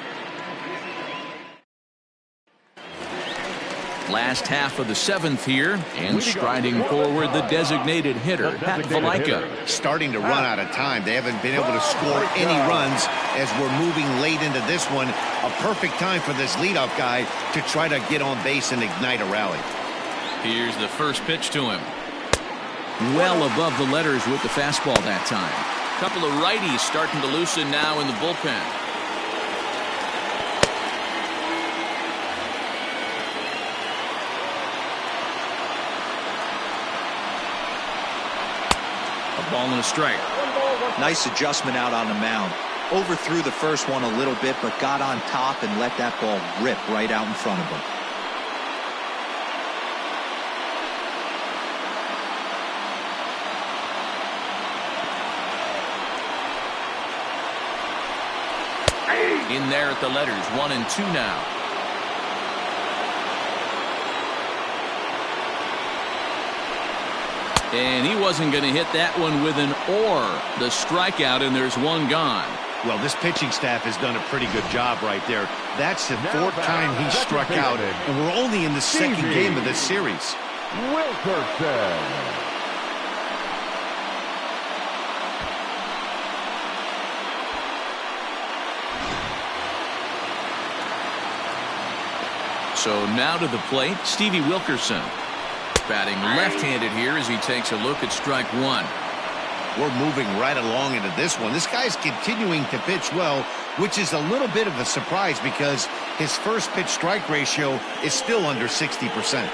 A: Last half of the 7th here, and striding forward the designated hitter, Pat Valaika.
B: Starting to run out of time. They haven't been able to score any runs as we're moving late into this one. A perfect time for this leadoff guy to try to get on base and ignite a rally.
A: Here's the first pitch to him. Well above the letters with the fastball that time. Couple of righties starting to loosen now in the bullpen. Ball and a strike.
E: Nice adjustment out on the mound. Overthrew the first one a little bit, but got on top and let that ball rip right out in front of him.
A: In there at the letters, 1 and 2 now. And he wasn't going to hit that one with an or. The strikeout, and there's one gone.
B: Well, this pitching staff has done a pretty good job right there. That's the fourth time he struck out, and we're only in the second game of this series.
C: Wilkerson.
A: So now to the plate, Stevie Wilkerson. Batting left-handed here as he takes a look at strike one.
B: We're moving right along into this one. This guy's continuing to pitch well, which is a little bit of a surprise because his first pitch strike ratio is still under 60%.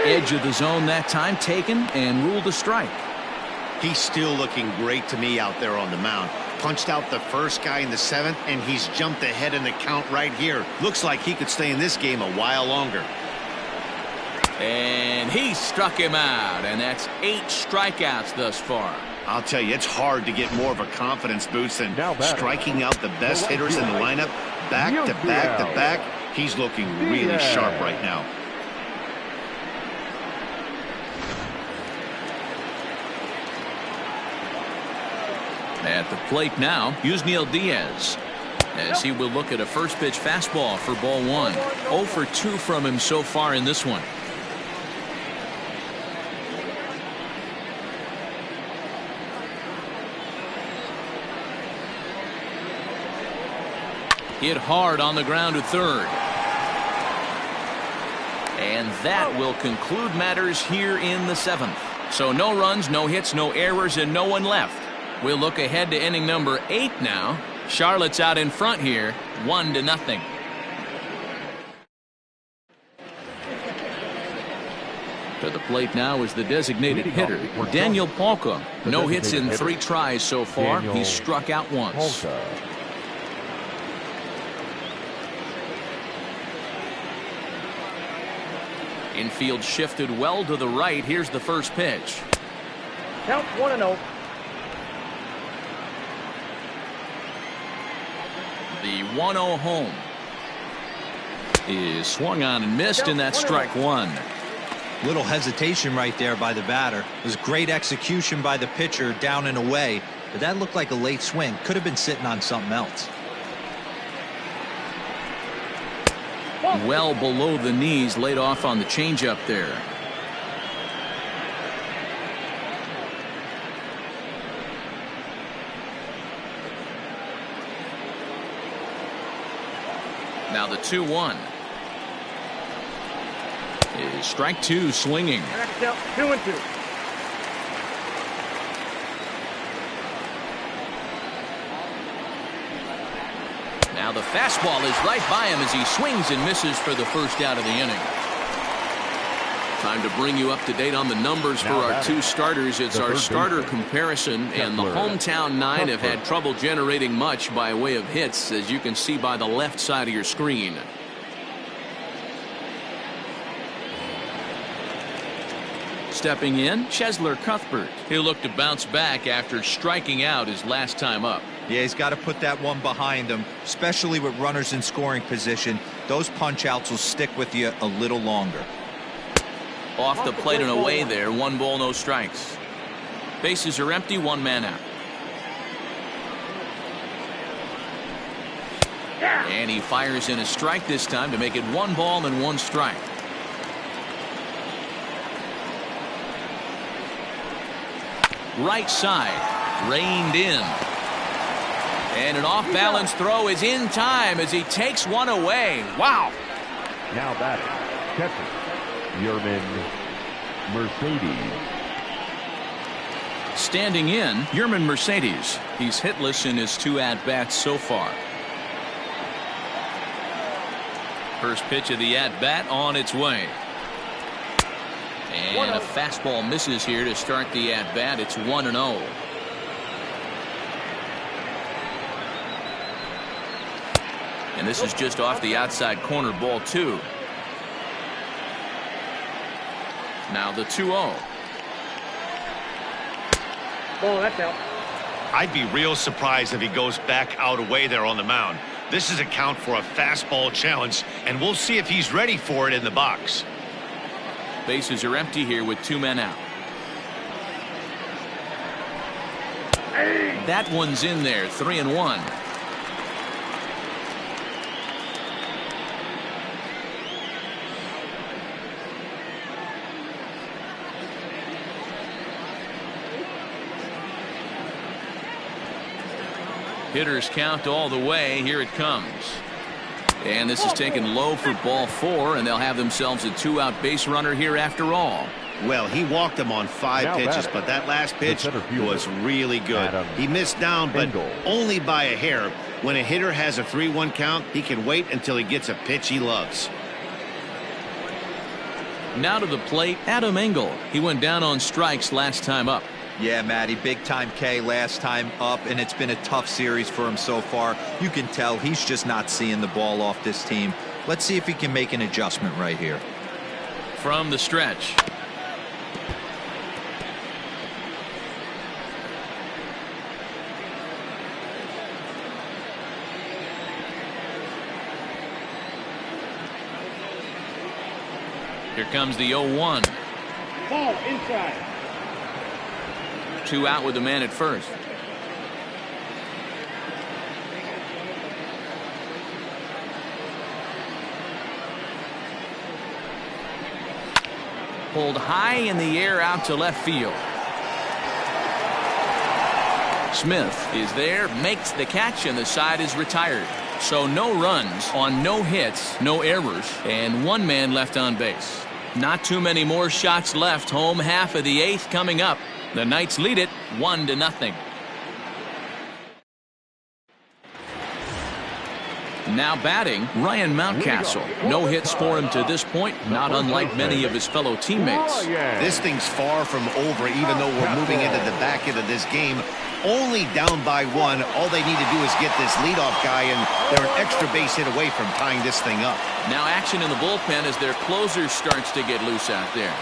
A: Edge of the zone that time taken and ruled a strike.
B: He's still looking great to me out there on the mound. Punched out the first guy in the seventh, and he's jumped ahead in the count right here. Looks like he could stay in this game a while longer.
A: And he struck him out, and that's 8 strikeouts thus far.
B: I'll tell you, it's hard to get more of a confidence boost than striking out the best hitters in the lineup back to back to back. He's looking really sharp right now.
A: At the plate now, Yusniel Diaz, as he will look at a first pitch fastball for ball one. 0 for 2 from him so far in this one. Hit hard on the ground to third. And that will conclude matters here in the 7th. So no runs, no hits, no errors, and no one left. We'll look ahead to inning number 8 now. Charlotte's out in front here, 1-0. To the plate now is the designated hitter, Daniel Palka. No hits in 3 tries so far. He's struck out once. Infield shifted well to the right. Here's the first pitch.
F: Count 1-0.
A: The 1-0 home is swung on and missed, and that's strike one.
E: Little hesitation right there by the batter. It was great execution by the pitcher down and away, but that looked like a late swing. Could have been sitting on something else.
A: Well below the knees, laid off on the changeup there. Now the 2-1 is strike 2 swinging.
F: 2-2.
A: Now the fastball is right by him as he swings and misses for the first out of the inning. Time to bring you up to date on the numbers for our 2 starters. It's our starter comparison, and the hometown 9 have had trouble generating much by way of hits, as you can see by the left side of your screen. Stepping in, Chesler Cuthbert. He'll look to bounce back after striking out his last time up.
E: Yeah, he's got to put that one behind him, especially with runners in scoring position. Those punch-outs will stick with you a little longer.
A: Off the plate and away there. 1 ball, no strikes. Bases are empty, 1 man out. And he fires in a strike this time to make it 1 ball and 1 strike. Right side, reined in. And an off-balance throw is in time as he takes one away. Wow.
C: Now batting, catcher, Yermin Mercedes.
A: Standing in, Yermin Mercedes. He's hitless in his 2 at-bats so far. First pitch of the at-bat on its way. And a fastball misses here to start the at-bat. It's 1-0. And this is just off the outside corner, ball 2. Now the 2-0.
F: Ball, that's out.
B: I'd be real surprised if he goes back out away there on the mound. This is a count for a fastball challenge, and we'll see if he's ready for it in the box.
A: Bases are empty here with 2 men out. That one's in there, 3-1. Hitters count all the way. Here it comes. And this is taken low for ball 4, and they'll have themselves a 2-out base runner here after all.
B: Well, he walked him on 5 pitches, but that last pitch was really good. He missed down, but only by a hair. When a hitter has a 3-1 count, he can wait until he gets a pitch he loves.
A: Now to the plate, Adam Engel. He went down on strikes last time up.
E: Yeah, Matty, big time K last time up, and it's been a tough series for him so far. You can tell he's just not seeing the ball off this team. Let's see if he can make an adjustment right here.
A: From the stretch. Here comes the 0-1.
F: Ball inside.
A: 2 out with the man at first. Pulled high in the air out to left field. Smith is there, makes the catch, and the side is retired. So no runs on no hits, no errors, and 1 man left on base. Not too many more shots left. Home half of the 8th coming up. The Knights lead it 1-0. Now batting, Ryan Mountcastle. No hits for him to this point, not unlike many of his fellow teammates.
B: This thing's far from over, even though we're moving into the back end of this game. Only down by 1. All they need to do is get this leadoff guy, and they're an extra base hit away from tying this thing up.
A: Now action in the bullpen as their closer starts to get loose out there.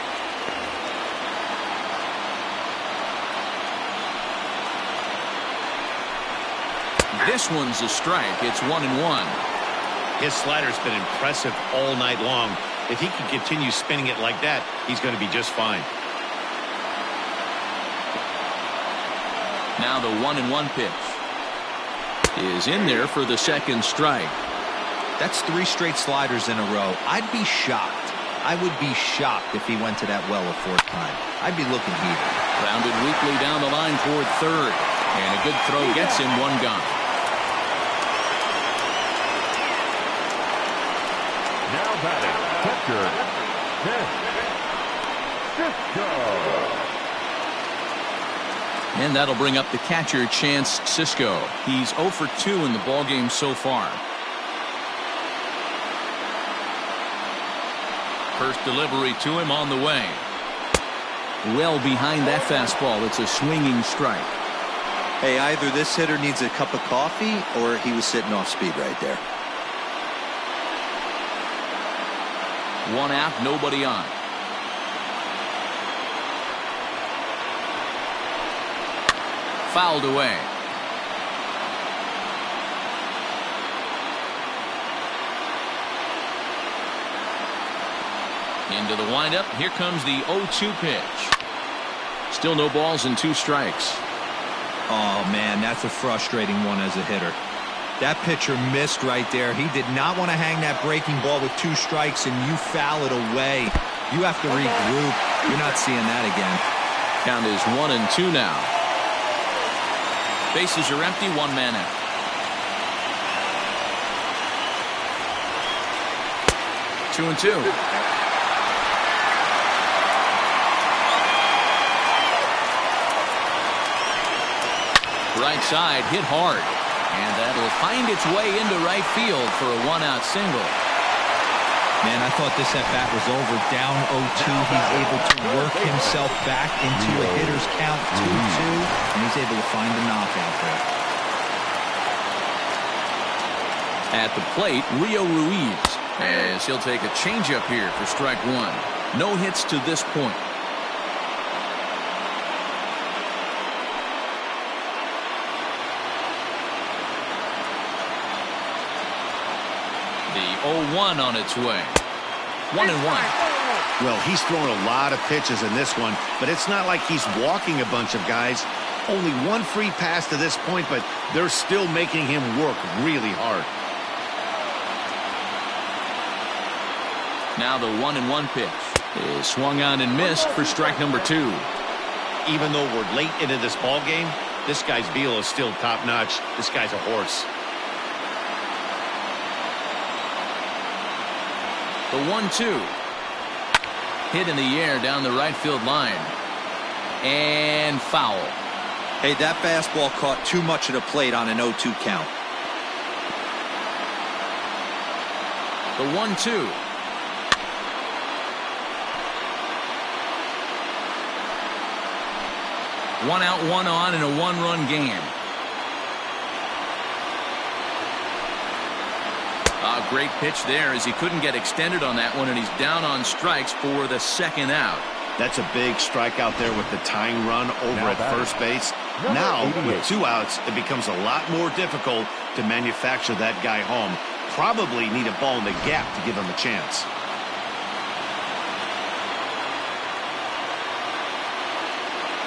A: This one's a strike. It's 1-1.
B: His slider's been impressive all night long. If he can continue spinning it like that, he's going to be just fine.
A: Now the 1-1 pitch is in there for the 2nd strike.
E: That's 3 straight sliders in a row. I'd be shocked. I would be shocked if he went to that well a 4th time. I'd be looking heated.
A: Rounded weakly down the line toward 3rd. And a good throw gets him 1 gone.
C: Now batting, catcher, Cisco.
A: And that'll bring up the catcher, Chance Sisco. He's 0 for 2 in the ballgame so far. First delivery to him on the way. Well behind that fastball. It's a swinging strike.
E: Hey, either this hitter needs a cup of coffee or he was sitting off speed right there.
A: 1 out, nobody on. Fouled away. Into the windup. Here comes the 0-2 pitch. Still no balls and 2 strikes.
E: Oh, man, that's a frustrating one as a hitter. That pitcher missed right there. He did not want to hang that breaking ball with 2 strikes, and you foul it away. You have to regroup. You're not seeing that again.
A: Count is 1-2 now. Bases are empty, 1 man out. Two and two. Right side hit hard, and that'll find its way into right field for a 1-out single.
E: Man, I thought this at-bat was over. Down 0-2. He's able to work himself back into a hitter's count 2-2, and he's able to find the knockout there.
A: At the plate, Rio Ruiz, as he'll take a changeup here for strike 1. No hits to this point. The 0-1 on its way. 1-1.
B: Well, he's thrown a lot of pitches in this one, but it's not like he's walking a bunch of guys. Only one free pass to this point, but they're still making him work really hard.
A: Now the 1-1 pitch is swung on and missed for strike number 2.
B: Even though we're late into this ball game, this guy's velo is still top-notch. This guy's a horse.
A: The 1-2. Hit in the air down the right field line. And foul.
E: Hey, that fastball caught too much of the plate on an 0-2 count.
A: The 1-2. One out, one on in a one-run game. A great pitch there as he couldn't get extended on that one, and he's down on strikes for the second out.
B: That's a big strikeout there with the tying run over at first base. Now, with 2 outs, it becomes a lot more difficult to manufacture that guy home. Probably need a ball in the gap to give him a chance.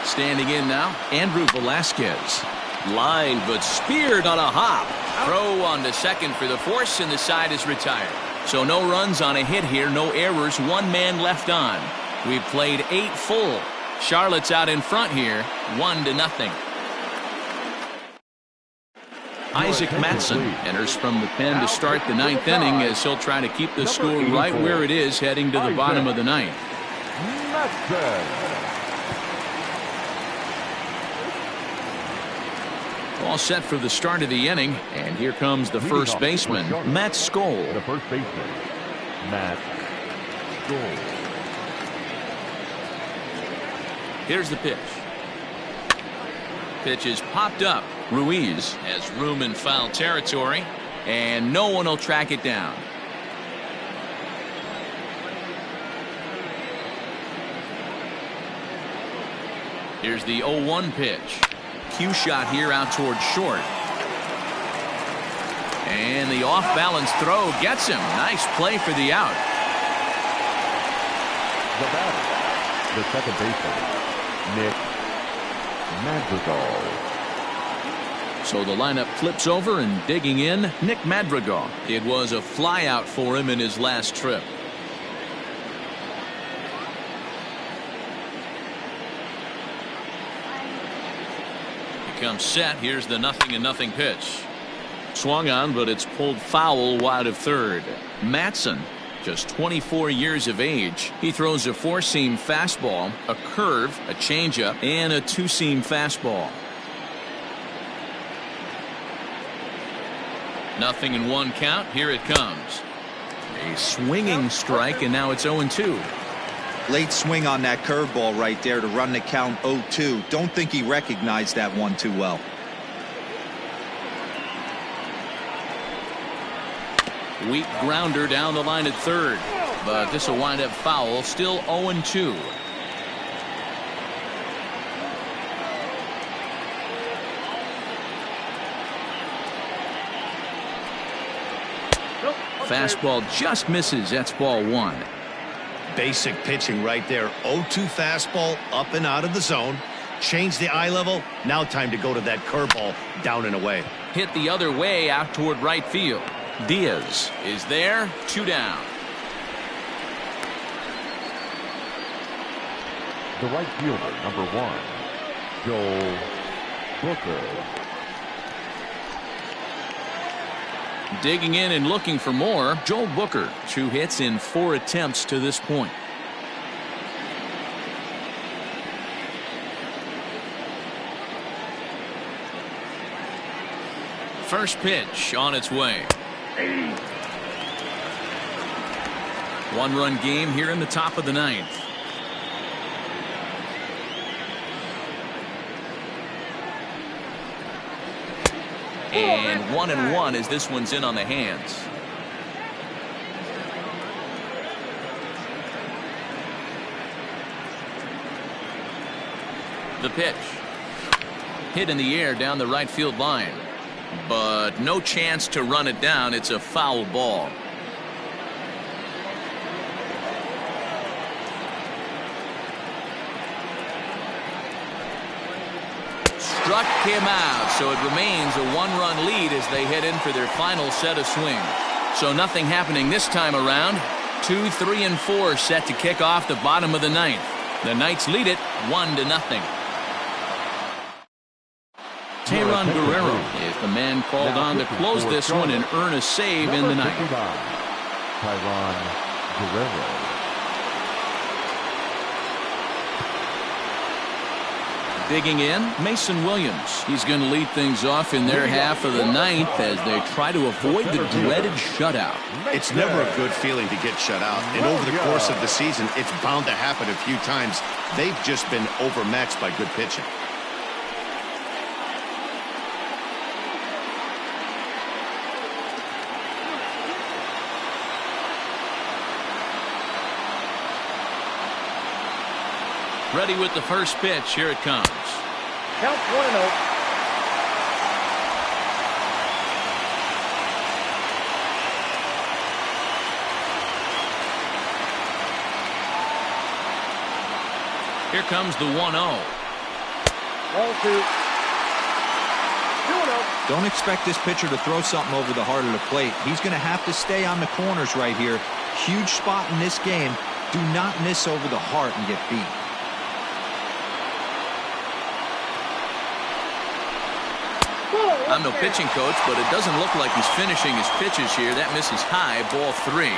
A: Standing in now, Andrew Velasquez. Lined but speared on a hop. Throw on to second for the force, and the side is retired. So no runs on a hit here, no errors, 1 man left on. We've played 8 full. Charlotte's out in front here, 1-0. Isaac Mattson enters from the pen to start the 9th inning as he'll try to keep the score right where it is heading to the bottom of the 9th. All set for the start of the inning, and here comes the first baseman, Matt Skole.
C: The first baseman, Matt Skole.
A: Here's the pitch. Pitch is popped up. Ruiz has room in foul territory, and no one will track it down. Here's the 0-1 pitch. Cue shot here out towards short. And the off-balance throw gets him. Nice play for the out.
C: The batter, the second baseman, Nick Madrigal.
A: So the lineup flips over, and digging in, Nick Madrigal. It was a fly out for him in his last trip. Comes set. Here's the 0-0 pitch. Swung on, but it's pulled foul wide of third. Mattson, just 24 years of age. He throws a 4-seam fastball, a curve, a changeup, and a 2-seam fastball. 0-1 count. Here it comes. A swinging strike, and now it's 0-2.
E: Late swing on that curveball right there to run the count 0-2. Don't think he recognized that one too well.
A: Weak grounder down the line at third, but this will wind up foul. Still 0-2. Fastball just misses. That's ball 1.
B: Basic pitching right there. 0-2 fastball up and out of the zone. Change the eye level. Now time to go to that curveball down and away.
A: Hit the other way out toward right field. Diaz is there. 2 down.
C: The right fielder, number 1, Joel Booker.
A: Digging in and looking for more, Joel Booker. 2 hits in 4 attempts to this point. First pitch on its way. 1-run game here in the top of the 9th. And 1-1 as this one's in on the hands. The pitch. Hit in the air down the right field line. But no chance to run it down. It's a foul ball. struck him out, so it remains a one-run lead as they head in for their final set of swings. So nothing happening this time around. 2, 3, and 4 set to kick off the bottom of the ninth. The Knights lead it 1-0. Tayron Guerrero is the man called on to close this one and earn a save in the ninth.
C: Tayron Guerrero.
A: Digging in, Mason Williams. He's going to lead things off in their half of the ninth as they try to avoid the dreaded shutout.
B: It's never a good feeling to get shut out, and over the course of the season, it's bound to happen a few times. They've just been overmatched by good pitching.
A: Ready with the first pitch. Here it comes.
F: Count 1-0.
A: Here comes the 1-0.
F: Ball 2. 2-0.
E: Don't expect this pitcher to throw something over the heart of the plate. He's going to have to stay on the corners right here. Huge spot in this game. Do not miss over the heart and get beat.
A: I'm no pitching coach, but it doesn't look like he's finishing his pitches here. That misses high, ball 3.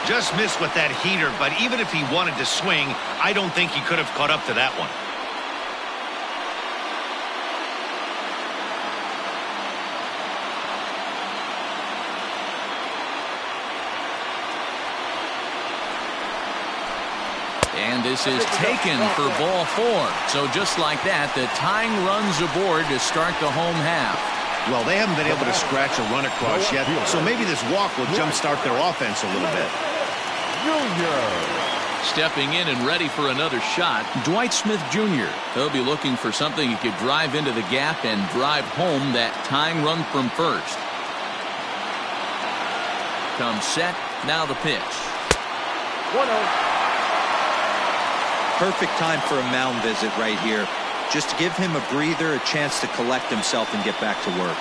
B: Just missed with that heater, but even if he wanted to swing, I don't think he could have caught up to that one.
A: And this is taken for ball 4. So just like that, the tying runs aboard to start the home half.
B: Well, they haven't been able to scratch a run across yet, so maybe this walk will jumpstart their offense a little bit.
C: Junior.
A: Stepping in and ready for another shot, Dwight Smith Jr. He'll be looking for something he could drive into the gap and drive home that tying run from first. Comes set, now the pitch.
F: 1-0.
E: Perfect time for a mound visit right here. Just to give him a breather, a chance to collect himself and get back to work.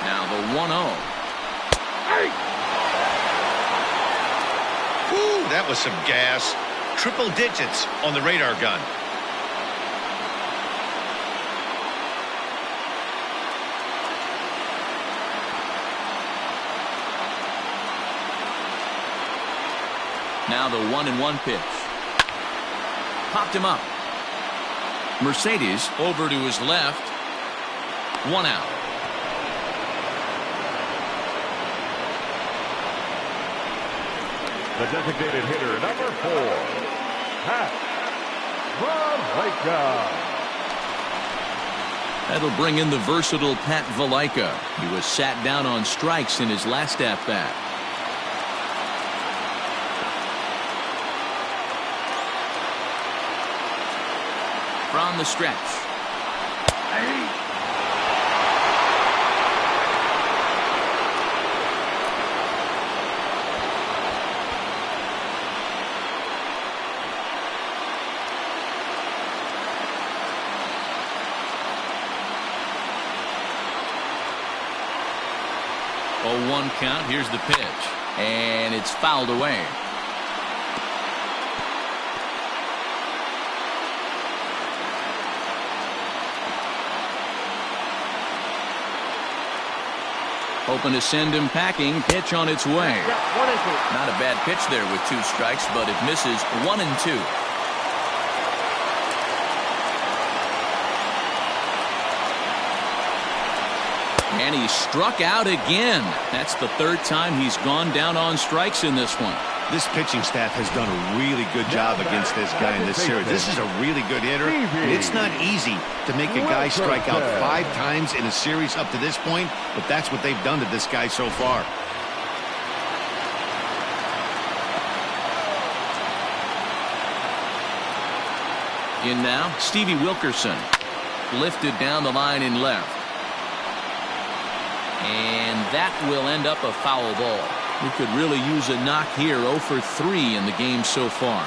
A: Now the 1-0.
B: Ooh, that was some gas. Triple digits on the radar gun.
A: Now the 1-1 pitch. Popped him up. Mercedes over to his left. 1 out.
C: The designated hitter, number 4, Pat Valaika.
A: That'll bring in the versatile Pat Valaika. He was sat down on strikes in his last at-bat. From the stretch. A 1 count. Here's the pitch. And it's fouled away. Hoping to send him packing. Pitch on its way.
F: 1 and 2.
A: Not a bad pitch there with 2 strikes, but it misses 1 and 2. And he struck out again. That's the 3rd time he's gone down on strikes in this one.
B: This pitching staff has done a really good job against this guy in this series. This is a really good hitter. And it's not easy to make a guy strike out 5 times in a series up to this point, but that's what they've done to this guy so far.
A: In now, Stevie Wilkerson. lifted down the line in left. And that will end up a foul ball. We could really use a knock here. 0 for 3 in the game so far.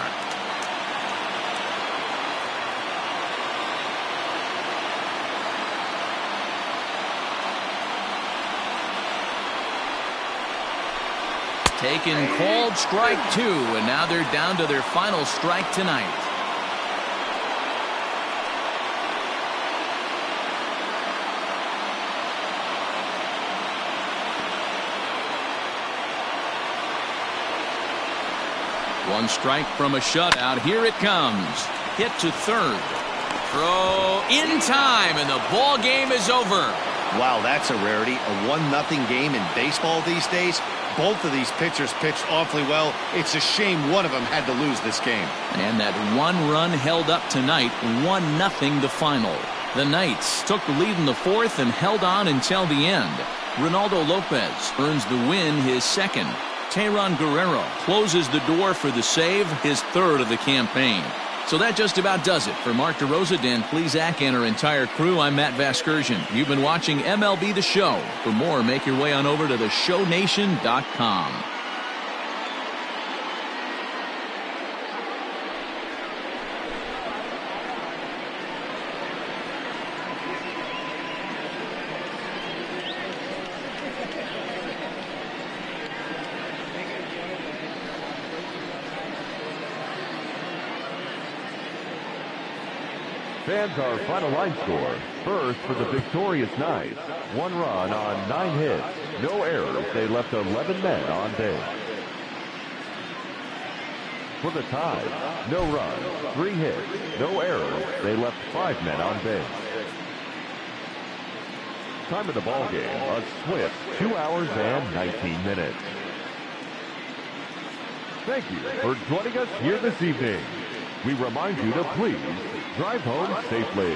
A: Taken, called strike 2, and now they're down to their final strike tonight. One strike from a shutout. Here it comes. Hit to third. Throw in time, and the ball game is over.
B: Wow, that's a rarity. A 1-0 game in baseball these days. Both of these pitchers pitched awfully well. It's a shame one of them had to lose this game.
A: And that one run held up tonight. 1-0 the final. The Knights took the lead in the fourth and held on until the end. Ronaldo Lopez earns the win, his second. Tayron Guerrero closes the door for the save, his third of the campaign. So that just about does it. For Mark DeRosa, Dan Plesac, and our entire crew, I'm Matt Vasgersian. You've been watching MLB The Show. For more, make your way on over to theshownation.com.
C: Fans, our final line score. First for the victorious Knights. 1 run on 9 hits. No errors. They left 11 men on base. For the Tide, no runs, 3 hits, no errors. They left 5 men on base. Time of the ball game, a swift 2 hours and 19 minutes. Thank you for joining us here this evening. We remind you to please drive home safely.